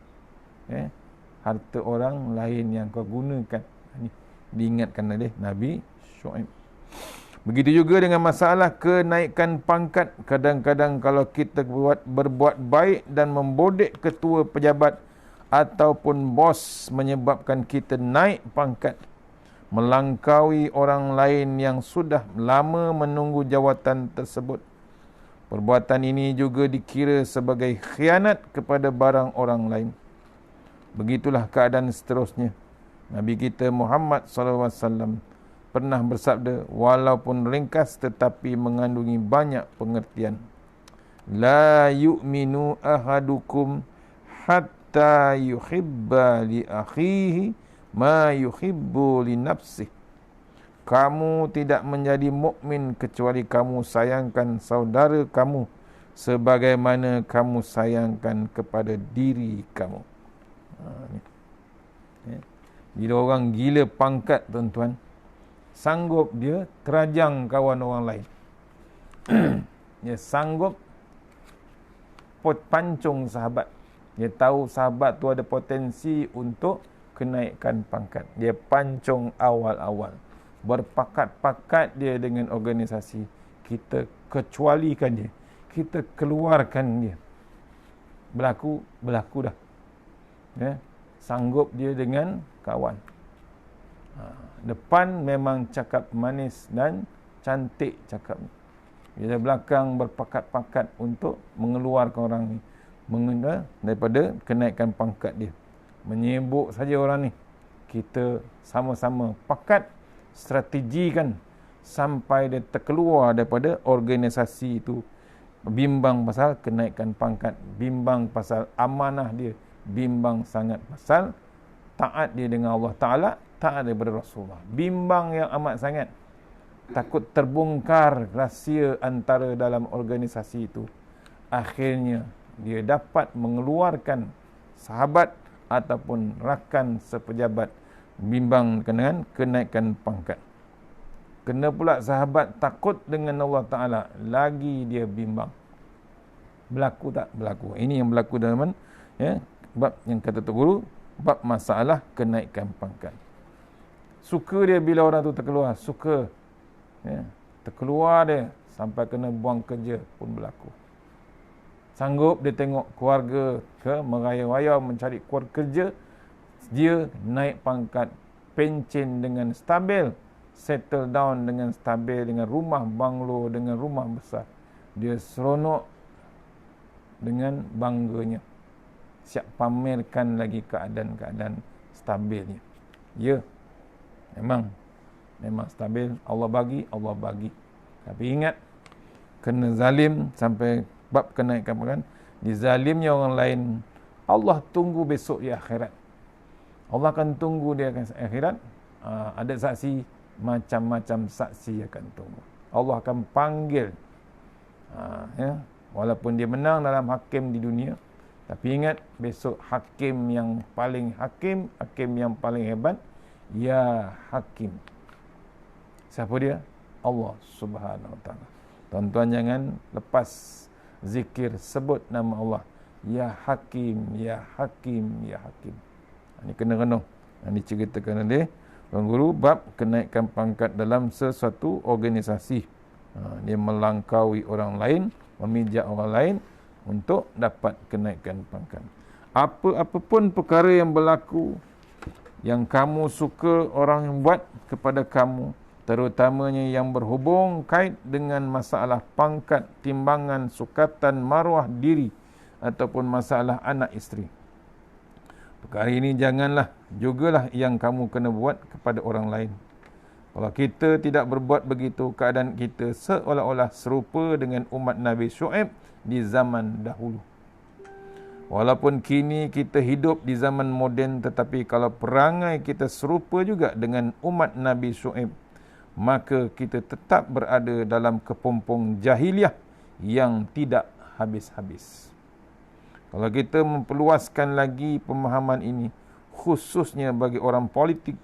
Harta orang lain yang kau gunakan. Ini diingatkan oleh Nabi Syuaib. Begitu juga dengan masalah kenaikan pangkat. Kadang-kadang kalau kita berbuat baik dan membodek ketua pejabat ataupun bos menyebabkan kita naik pangkat, melangkaui orang lain yang sudah lama menunggu jawatan tersebut. Perbuatan ini juga dikira sebagai khianat kepada barang orang lain. Begitulah keadaan seterusnya. Nabi kita Muhammad SAW pernah bersabda, walaupun ringkas tetapi mengandungi banyak pengertian. La yu'minu ahadukum hatta yuhibba li akhihi ma yuhibbu li nafsih. Kamu tidak menjadi mukmin kecuali kamu sayangkan saudara kamu sebagaimana kamu sayangkan kepada diri kamu. Bila orang gila pangkat, tuan-tuan, sanggup dia terajang kawan orang lain. Dia sanggup pancung sahabat. Dia tahu sahabat tu ada potensi untuk kenaikan pangkat. Dia pancung awal-awal. Berpakat-pakat dia dengan organisasi. Kita kecualikan dia. Kita keluarkan dia. Berlaku dah. Sanggup dia dengan kawan. Depan memang cakap manis dan cantik cakap. Bila belakang berpakat-pakat untuk mengeluarkan orang ni daripada kenaikan pangkat dia. Menyibuk saja orang ni. Kita sama-sama pakat, strategikan sampai dia terkeluar daripada organisasi itu. Bimbang pasal kenaikan pangkat, bimbang pasal amanah dia, bimbang sangat pasal taat dia dengan Allah Ta'ala, taat daripada Rasulullah. Bimbang yang amat sangat. Takut terbongkar rahsia antara dalam organisasi itu. Akhirnya dia dapat mengeluarkan sahabat ataupun rakan sepejabat, bimbang dengan kenaikan pangkat. Kena pula sahabat takut dengan Allah Ta'ala, lagi dia bimbang. Berlaku tak? Berlaku. Ini yang berlaku dalam bab yang kata Tok Guru, bab masalah kenaikan pangkat. Suka dia bila orang tu terkeluar, suka. Terkeluar dia sampai kena buang kerja pun berlaku. Sanggup dia tengok keluarga ke meraya-raya mencari keluarga kerja, dia naik pangkat, pencen dengan stabil, settle down dengan stabil, dengan rumah banglo, dengan rumah besar. Dia seronok dengan bangganya. Siap pamerkan lagi keadaan-keadaan stabilnya. Ya, memang stabil. Allah bagi. Tapi ingat, kena zalim sampai bab kenaikan pangkat. Dizalimnya orang lain, Allah tunggu besok di akhirat. Allah akan tunggu dia akan akhirat. Ada saksi, macam-macam saksi akan tunggu. Allah akan panggil. Walaupun dia menang dalam hakim di dunia, tapi ingat, besok hakim yang paling hakim yang paling hebat, ya hakim. Siapa dia? Allah Subhanahu Wa Taala. Tuan-tuan jangan lepas zikir, sebut nama Allah. Ya Hakim, Ya Hakim, Ya Hakim. Ini kena renung. Ini ceritakan oleh Tuan Guru bab kenaikan pangkat dalam sesuatu organisasi. Dia melangkaui orang lain, memijak orang lain untuk dapat kenaikan pangkat. Apa-apa pun perkara yang berlaku, yang kamu suka orang yang buat kepada kamu, terutamanya yang berhubung kait dengan masalah pangkat, timbangan, sukatan, maruah diri ataupun masalah anak isteri. Perkara ini janganlah jugalah yang kamu kena buat kepada orang lain. Kalau kita tidak berbuat begitu, keadaan kita seolah-olah serupa dengan umat Nabi Syuaib di zaman dahulu. Walaupun kini kita hidup di zaman moden, tetapi kalau perangai kita serupa juga dengan umat Nabi Syuaib, maka kita tetap berada dalam kepompong jahiliah yang tidak habis-habis. Kalau kita memperluaskan lagi pemahaman ini, khususnya bagi orang politik,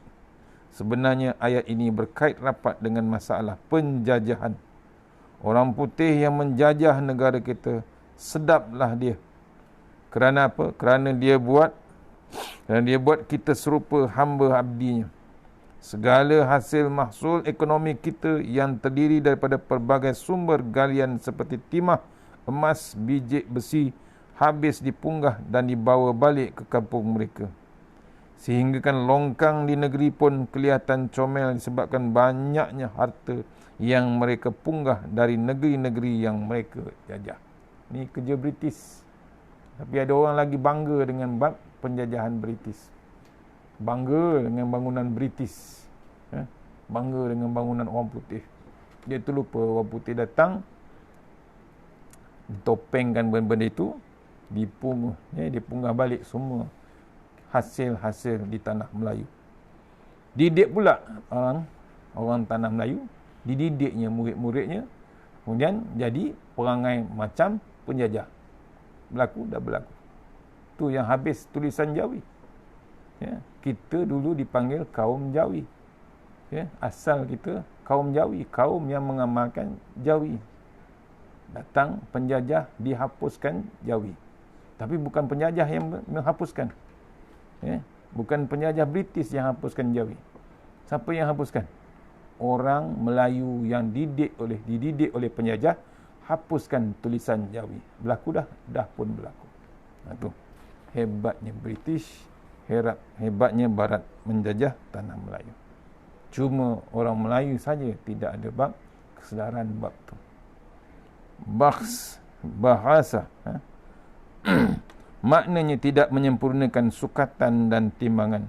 sebenarnya ayat ini berkait rapat dengan masalah penjajahan. Orang putih yang menjajah negara kita, sedaplah dia. Kerana apa? Kerana dia buat kita serupa hamba abdinya. Segala hasil mahsul ekonomi kita yang terdiri daripada pelbagai sumber galian seperti timah, emas, biji besi, habis dipunggah dan dibawa balik ke kampung mereka. Sehingga kan longkang di negeri pun kelihatan comel disebabkan banyaknya harta yang mereka punggah dari negeri-negeri yang mereka jajah. Ini kerja British. Tapi ada orang lagi bangga dengan bab penjajahan British. Bangga dengan bangunan British. Bangga dengan bangunan orang putih. Dia terlupa orang putih datang, ditopengkan benda-benda itu, dipunggah balik semua hasil-hasil di tanah Melayu. Didik pula orang tanah Melayu, dididiknya murid-muridnya, kemudian jadi perangai macam penjajah. Dah berlaku. Tu yang habis tulisan Jawi. Kita dulu dipanggil kaum Jawi. Asal kita kaum Jawi, kaum yang mengamalkan Jawi. Datang penjajah, dihapuskan Jawi. Tapi bukan penjajah yang menghapuskan. Bukan penjajah British yang hapuskan Jawi. Siapa yang hapuskan? Orang Melayu yang dididik oleh penjajah, hapuskan tulisan Jawi. Berlaku dah pun berlaku. Tu hebatnya British, hebatnya Barat menjajah tanah Melayu. Cuma orang Melayu saja tidak ada bab kesedaran bab tu. Bahasa maknanya tidak menyempurnakan sukatan dan timbangan.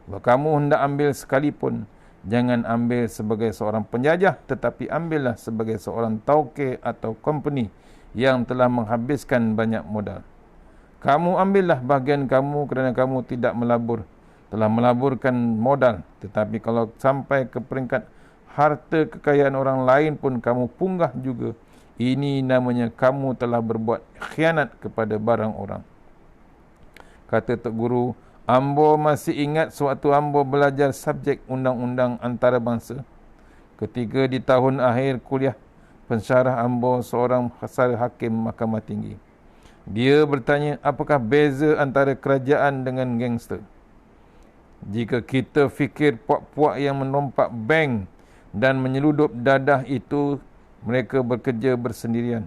Kalau kamu hendak ambil sekalipun, jangan ambil sebagai seorang penjajah, tetapi ambillah sebagai seorang tauke atau company yang telah menghabiskan banyak modal. Kamu ambillah bahagian kamu kerana kamu tidak telah melaburkan modal. Tetapi kalau sampai ke peringkat harta kekayaan orang lain pun kamu punggah juga, ini namanya kamu telah berbuat khianat kepada barang orang. Kata Tok Guru, ambo masih ingat sewaktu ambo belajar subjek undang-undang antarabangsa. Ketika di tahun akhir kuliah, pensyarah ambo seorang hakim Mahkamah Tinggi. Dia bertanya, apakah beza antara kerajaan dengan gangster? Jika kita fikir puak-puak yang menompak bank dan menyeludup dadah itu, mereka bekerja bersendirian.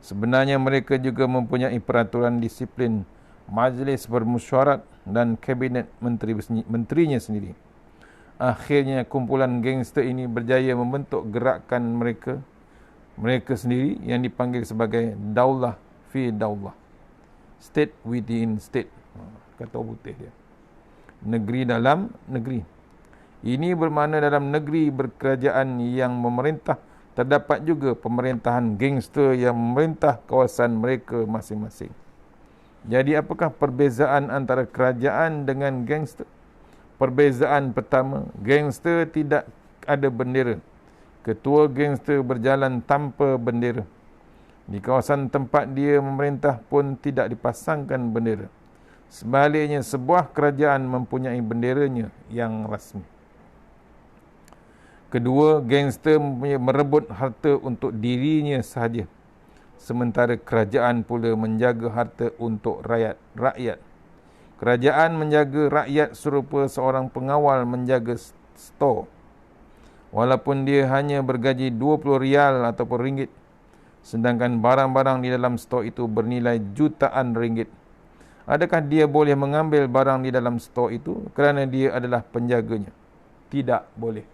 Sebenarnya mereka juga mempunyai peraturan disiplin, majlis bermesyuarat dan kabinet menterinya sendiri. Akhirnya kumpulan gangster ini berjaya membentuk gerakan mereka sendiri yang dipanggil sebagai daulah fi daulah. State within state. Kata putih dia. Negeri dalam negeri. Ini bermakna dalam negeri berkerajaan yang memerintah, terdapat juga pemerintahan gangster yang memerintah kawasan mereka masing-masing. Jadi apakah perbezaan antara kerajaan dengan gangster? Perbezaan pertama, gangster tidak ada bendera. Ketua gangster berjalan tanpa bendera. Di kawasan tempat dia memerintah pun tidak dipasangkan bendera. Sebaliknya, sebuah kerajaan mempunyai benderanya yang rasmi. Kedua, gangster merebut harta untuk dirinya sahaja. Sementara kerajaan pula menjaga harta untuk rakyat. Kerajaan menjaga rakyat serupa seorang pengawal menjaga stor. Walaupun dia hanya bergaji 20 rial ataupun ringgit. Sedangkan barang-barang di dalam stor itu bernilai jutaan ringgit. Adakah dia boleh mengambil barang di dalam stor itu kerana dia adalah penjaganya? Tidak boleh.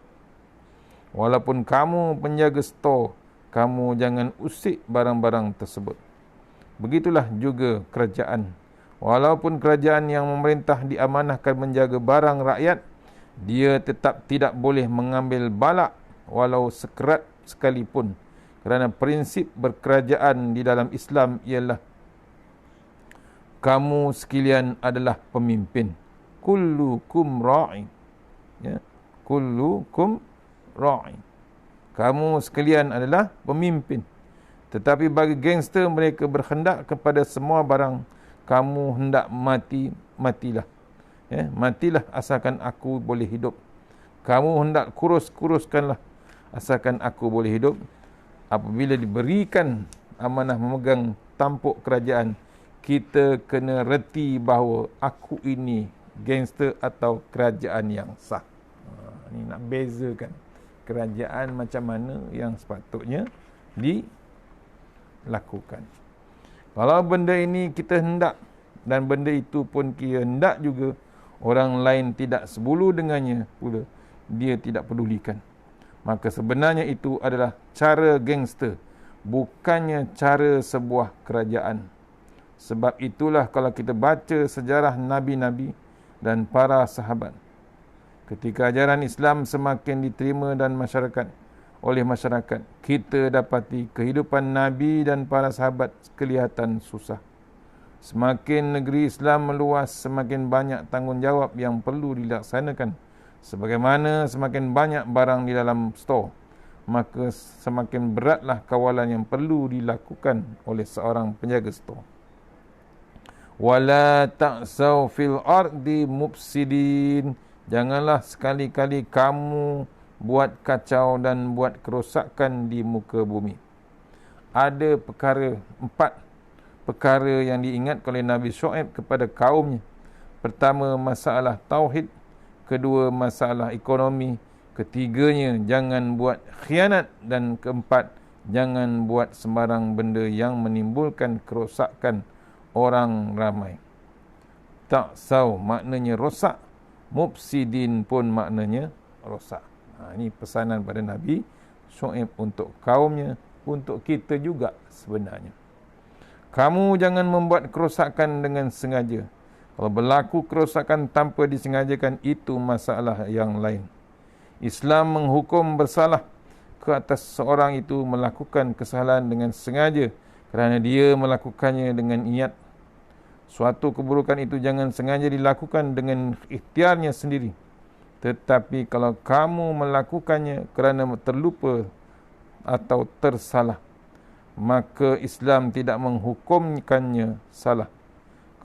Walaupun kamu penjaga stor, kamu jangan usik barang-barang tersebut. Begitulah juga kerajaan. Walaupun kerajaan yang memerintah diamanahkan menjaga barang rakyat, dia tetap tidak boleh mengambil balak walau sekerat sekalipun. Kerana prinsip berkerajaan di dalam Islam ialah kamu sekalian adalah pemimpin. Kullukum ra'in. Ya, kullukum ra'in. Kamu sekalian adalah pemimpin. Tetapi bagi gangster, mereka berhendak kepada semua barang kamu hendak mati, matilah. Matilah asalkan aku boleh hidup. Kamu hendak kurus, kuruskanlah asalkan aku boleh hidup. Apabila diberikan amanah memegang tampuk kerajaan, kita kena reti bahawa aku ini gangster atau kerajaan yang sah. Ini nak bezakan kerajaan macam mana yang sepatutnya dilakukan. Kalau benda ini kita hendak dan benda itu pun kita hendak juga, orang lain tidak sebulu dengannya pula, dia tidak pedulikan, maka sebenarnya itu adalah cara gangster, bukannya cara sebuah kerajaan. Sebab itulah kalau kita baca sejarah Nabi-Nabi dan para sahabat, ketika ajaran Islam semakin diterima dan oleh masyarakat, kita dapati kehidupan Nabi dan para sahabat kelihatan susah. Semakin negeri Islam meluas, semakin banyak tanggungjawab yang perlu dilaksanakan. Sebagaimana semakin banyak barang di dalam stor, maka semakin beratlah kawalan yang perlu dilakukan oleh seorang penjaga stor. Wala ta'saw fil ardi mufsidin. Janganlah sekali-kali kamu buat kacau dan buat kerosakan di muka bumi. Ada 4 perkara yang diingatkan oleh Nabi Syuaib kepada kaumnya. Pertama, masalah tauhid. Kedua, masalah ekonomi. Ketiganya, jangan buat khianat. Dan keempat, jangan buat sembarang benda yang menimbulkan kerosakan orang ramai. Ta'saw maknanya rosak, mufsidin pun maknanya rosak. Ini pesanan pada Nabi Syuaib untuk kaumnya, untuk kita juga sebenarnya. Kamu jangan membuat kerosakan dengan sengaja. Kalau berlaku kerosakan tanpa disengajakan, itu masalah yang lain. Islam menghukum bersalah ke atas seorang itu melakukan kesalahan dengan sengaja kerana dia melakukannya dengan niat. Suatu keburukan itu jangan sengaja dilakukan dengan ikhtiarnya sendiri. Tetapi kalau kamu melakukannya kerana terlupa atau tersalah, maka Islam tidak menghukumkannya salah.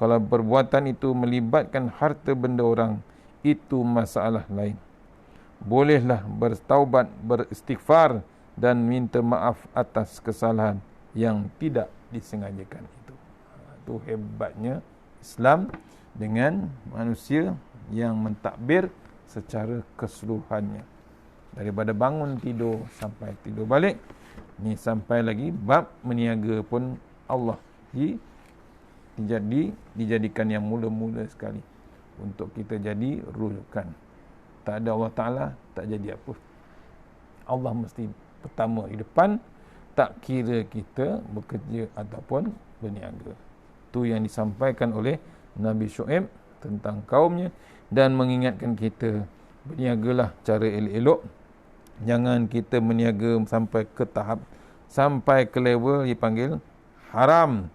Kalau perbuatan itu melibatkan harta benda orang, itu masalah lain. Bolehlah bertaubat, beristighfar dan minta maaf atas kesalahan yang tidak disengajakan itu. Itu hebatnya Islam dengan manusia yang mentadbir secara keseluruhannya. Daripada bangun tidur sampai tidur balik. Ni sampai lagi bab meniaga pun Allah dijadikan yang mula-mula sekali untuk kita jadi rujukan. Tak ada Allah Ta'ala, tak jadi apa. Allah mesti pertama di depan, tak kira kita bekerja ataupun berniaga. Itu yang disampaikan oleh Nabi Syuaib tentang kaumnya dan mengingatkan kita, berniagalah cara elok-elok. Jangan kita berniaga sampai ke tahap, sampai ke level dipanggil haram.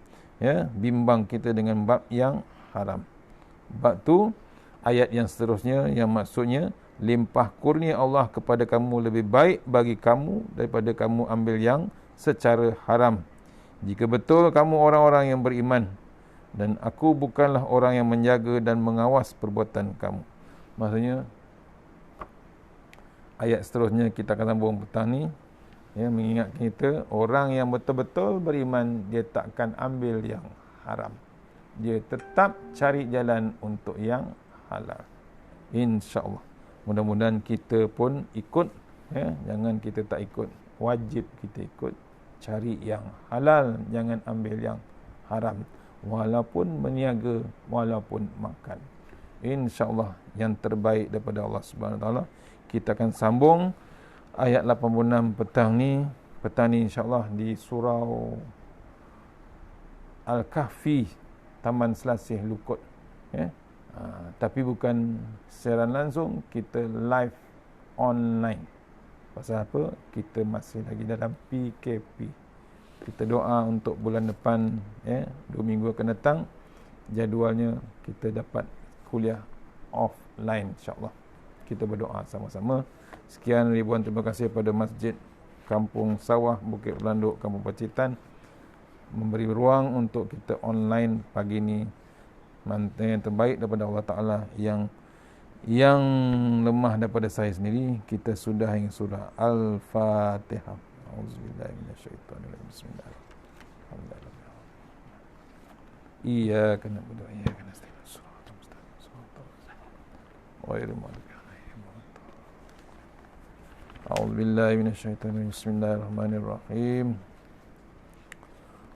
Bimbang kita dengan bab yang haram. Bab tu ayat yang seterusnya yang maksudnya limpah kurnia Allah kepada kamu lebih baik bagi kamu daripada kamu ambil yang secara haram. Jika betul kamu orang-orang yang beriman, dan aku bukanlah orang yang menjaga dan mengawas perbuatan kamu. Maksudnya ayat seterusnya kita akan sambung petang ni, mengingat kita orang yang betul-betul beriman, dia takkan ambil yang haram. Dia tetap cari jalan untuk yang halal. InsyaAllah. Mudah-mudahan kita pun ikut. Jangan kita tak ikut. Wajib kita ikut. Cari yang halal. Jangan ambil yang haram. Walaupun berniaga, walaupun makan. InsyaAllah yang terbaik daripada Allah Subhanahu Wa Taala. Kita akan sambung ayat 86 petang ni. Petang ni insyaAllah di surau Al-Kahfi, Taman Selasih Lukut. Tapi bukan siaran langsung, kita live online. Pasal apa? Kita masih lagi dalam PKP. Kita doa untuk bulan depan, 2 minggu akan datang, jadualnya kita dapat kuliah offline insyaAllah. Kita berdoa sama-sama. Sekian ribuan terima kasih pada Masjid Kampung Sawah, Bukit Belanduk, Kampung Pacitan. memberi ruang untuk kita online pagi ni. Mantan yang terbaik daripada Allah Ta'ala. Yang lemah daripada saya sendiri, kita sudah hingga surah Al-Fatihah. Auzubillahi minasyaitonirrajim. Bismillahirrahmanirrahim. Iyyaka na'budu wa iyyaka nasta'in. Shiratal mustaqim. Shiratal ladzina ghairil maghdubi 'alaihim waladdallin. Auzubillahi minasyaitonirrajim. Bismillahirrahmanirrahim.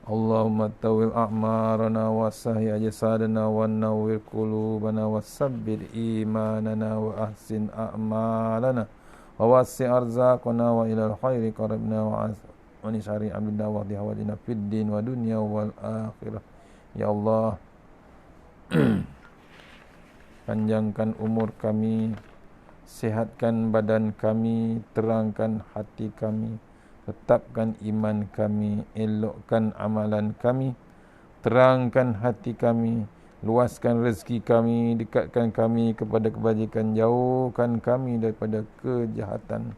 Allahumma tawil a'marana wa sahih ajsadana wa nawwir qulubana wa sabbir imanana wa ahsin a'malana wa wasi' arzaqana wa ilal khairi qaribna wa nisari amilna wa dihawalina fid din wa dunya wal akhirah. Ya Allah, panjangkan umur kami, sihatkan badan kami, terangkan hati kami, tetapkan iman kami, elokkan amalan kami, terangkan hati kami, luaskan rezeki kami, dekatkan kami kepada kebajikan, jauhkan kami daripada kejahatan,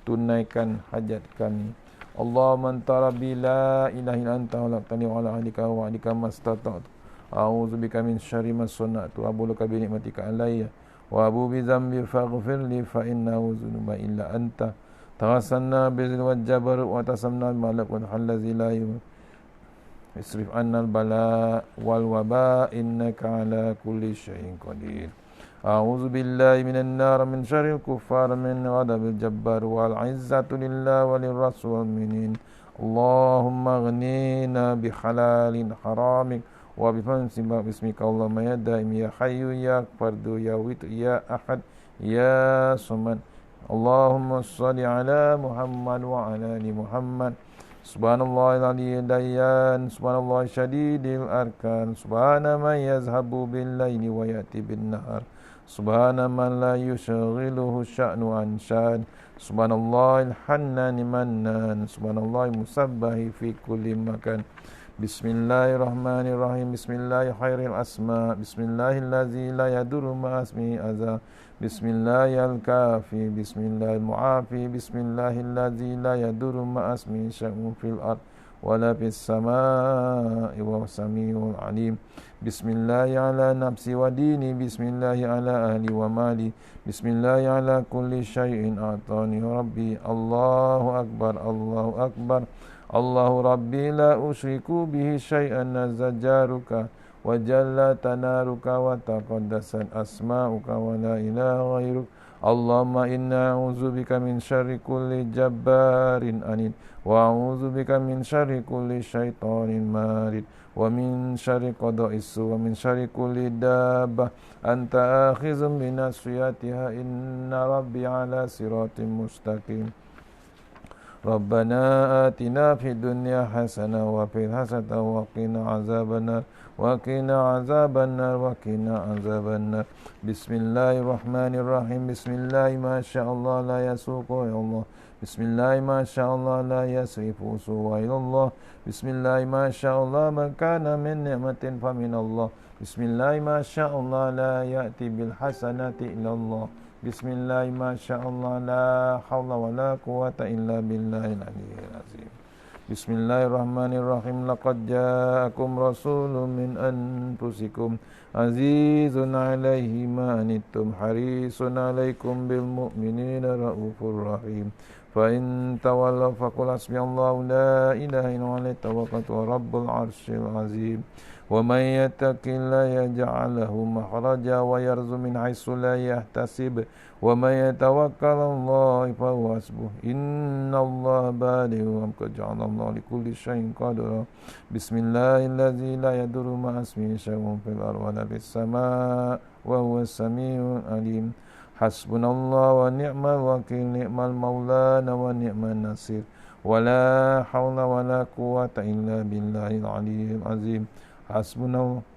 tunaikan hajat kami. Allahumma anta rabbi la ilaha illa anta khalaqtani wa ala ahdika wa wa'dika mastata'tu. A'udzubika min syarri ma sana'tu wa a'udzuka bi ni'matika alayya wa abu bi dzambi faghfir li fa innahu dzunuba illa anta. Tawassalna bizil wajjabar wa tasamna malak wa allazi la yusrif anna al-bala wal waba innaka ala kulli syai'in qadir. A'udzu billahi minan nar min syarril kuffar min ghadabil jabbar wal 'izzatu lillahi wa lirrasul wal mu'minin. Allahumma aghnina bi halalin haramik wa bi fadlika bismika Allahumma ya daim ya hayyu ya fardu ya wit ya ahad ya samad. Allahumma salli ala Muhammad wa ala ali Muhammad. Subhanallahil aliyyil dayyan, subhanallah syadidil arkan, subhana man yazhabu bil laili wa yati bin nahar, subhana man la yushghiluhu sya'nu anshan, subhanallahil hannani mannan, subhanallahil musabbahi fi kulli makan. Bismillahirrahmanirrahim. Bismillahil khairil asma. Bismillahilladzi la yadurru ma ismihi adza. Bismillahil kafi. Bismillahil mu'afi. Bismillahilladzi la yadurru ma ismihi syai'un fil ard wala fis samaa'i wa samiul alim. Bismillahi ala nafsi wa dini. Bismillahi ala ahli wa mali. Bismillahi ala kulli syai'in a'tani rabbi. Allahu akbar. Allahu akbar. Allahu Rabbi la usyriku bihi syai'an nazajaruka wa jalla tanaruka wa taqaddasat asma'uka wa la ilaha ghairuk. Allahumma inna a'udzubika min syarri kulli jabbarin anid wa a'udzubika min syarri kulli syaitanin marid wa min syarri qada'is su wa min syarri kulli dabbah anta akhizum binasfiyatiha inna rabbi ala siratim mustaqim. Rabbana atina fid dunya hasanah wa fil hasanah wa qina azabannar wa qina azabannar wa qina azabannar. Bismillahirrahmanirrahim. Bismillahi ma sya'allah la yasuqu ya Allah. Bismillahi ma sya'allah la yasrifu suwa ila Allah. Bismillahi ma sya'allah ma kana min ni'matin fa min Allah. Bismillahi ma sya'allah la ya'ti bil hasanati illa Allah. Bismillah ma sya'allah la hawla wa la quwata illa billahil aliyyil azim. Bismillahirrahmanirrahim. Laqad ja'akum rasulun min anfusikum azizun 'alaihi ma anittum harisun 'alaikum bil mu'minina raufur rahim. Fa in tawallaw faqul hasbiyallahu la ilaha illa huwa alayhi tawakkaltu wa rabbul 'arsyil azim. Wa may yattaqillaha yaj'al lahu makhraja wa yarzuqhu min haitsu la yahtasib wa may yatawakkal 'alallahi fa huwa hasbuh innallaha balighu qad ja'ala Allahu likulli syai'in qadira. Bismillahilladzi la yadurru ma'a ismihi syai'un fil ardi wa la fis samaa'i wa huwas samii'ul 'aliim. Hasbunallahu wa ni'mal wakeel, ni'mal maulana wa ni'man nasir. Wa la haula wa la quwwata illa billahil 'aliyyil 'azim. Hasbunallah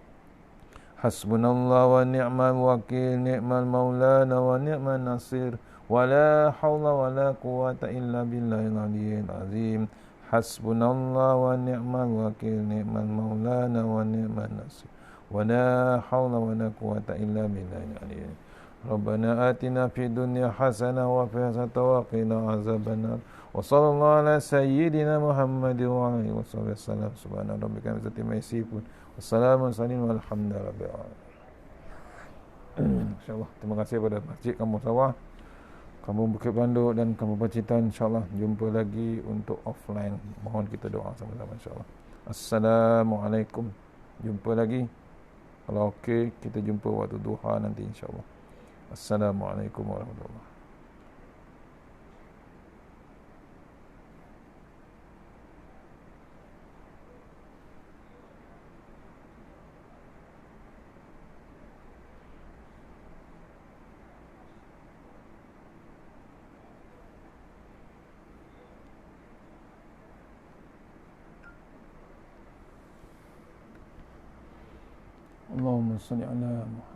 wa ni'mal wakil, ni'mal maulana wa ni'man nasir. Wa la hawla wa la quwwata illa billahil aliyyil azim. Hasbunallah wa ni'mal wakil, ni'mal maulana wa ni'man nasir. Wa la hawla wa la quwwata illa billahil aliyyil. Rabbana atina fid dunya hasanah wa fil akhirati wa qina azabannar. Wa sallallahu ala sayyidina Muhammadin wa alihi wasallam. Subhana rabbika rabbil izzati amma yasifun. Wassalamu alaikum walhamdulillahi rabbil alamin. InsyaAllah, terima kasih kepada Masjid Kampung Sawah, Kampung Bukit Banduk dan Kampung Pacitan. InsyaAllah jumpa lagi untuk offline. Mohon kita doa sama-sama insyaAllah. Assalamualaikum. Jumpa lagi. Kalau okey, kita jumpa waktu duha nanti insyaAllah. Assalamualaikum warahmatullahi. Allahumma salli ala Muhammad.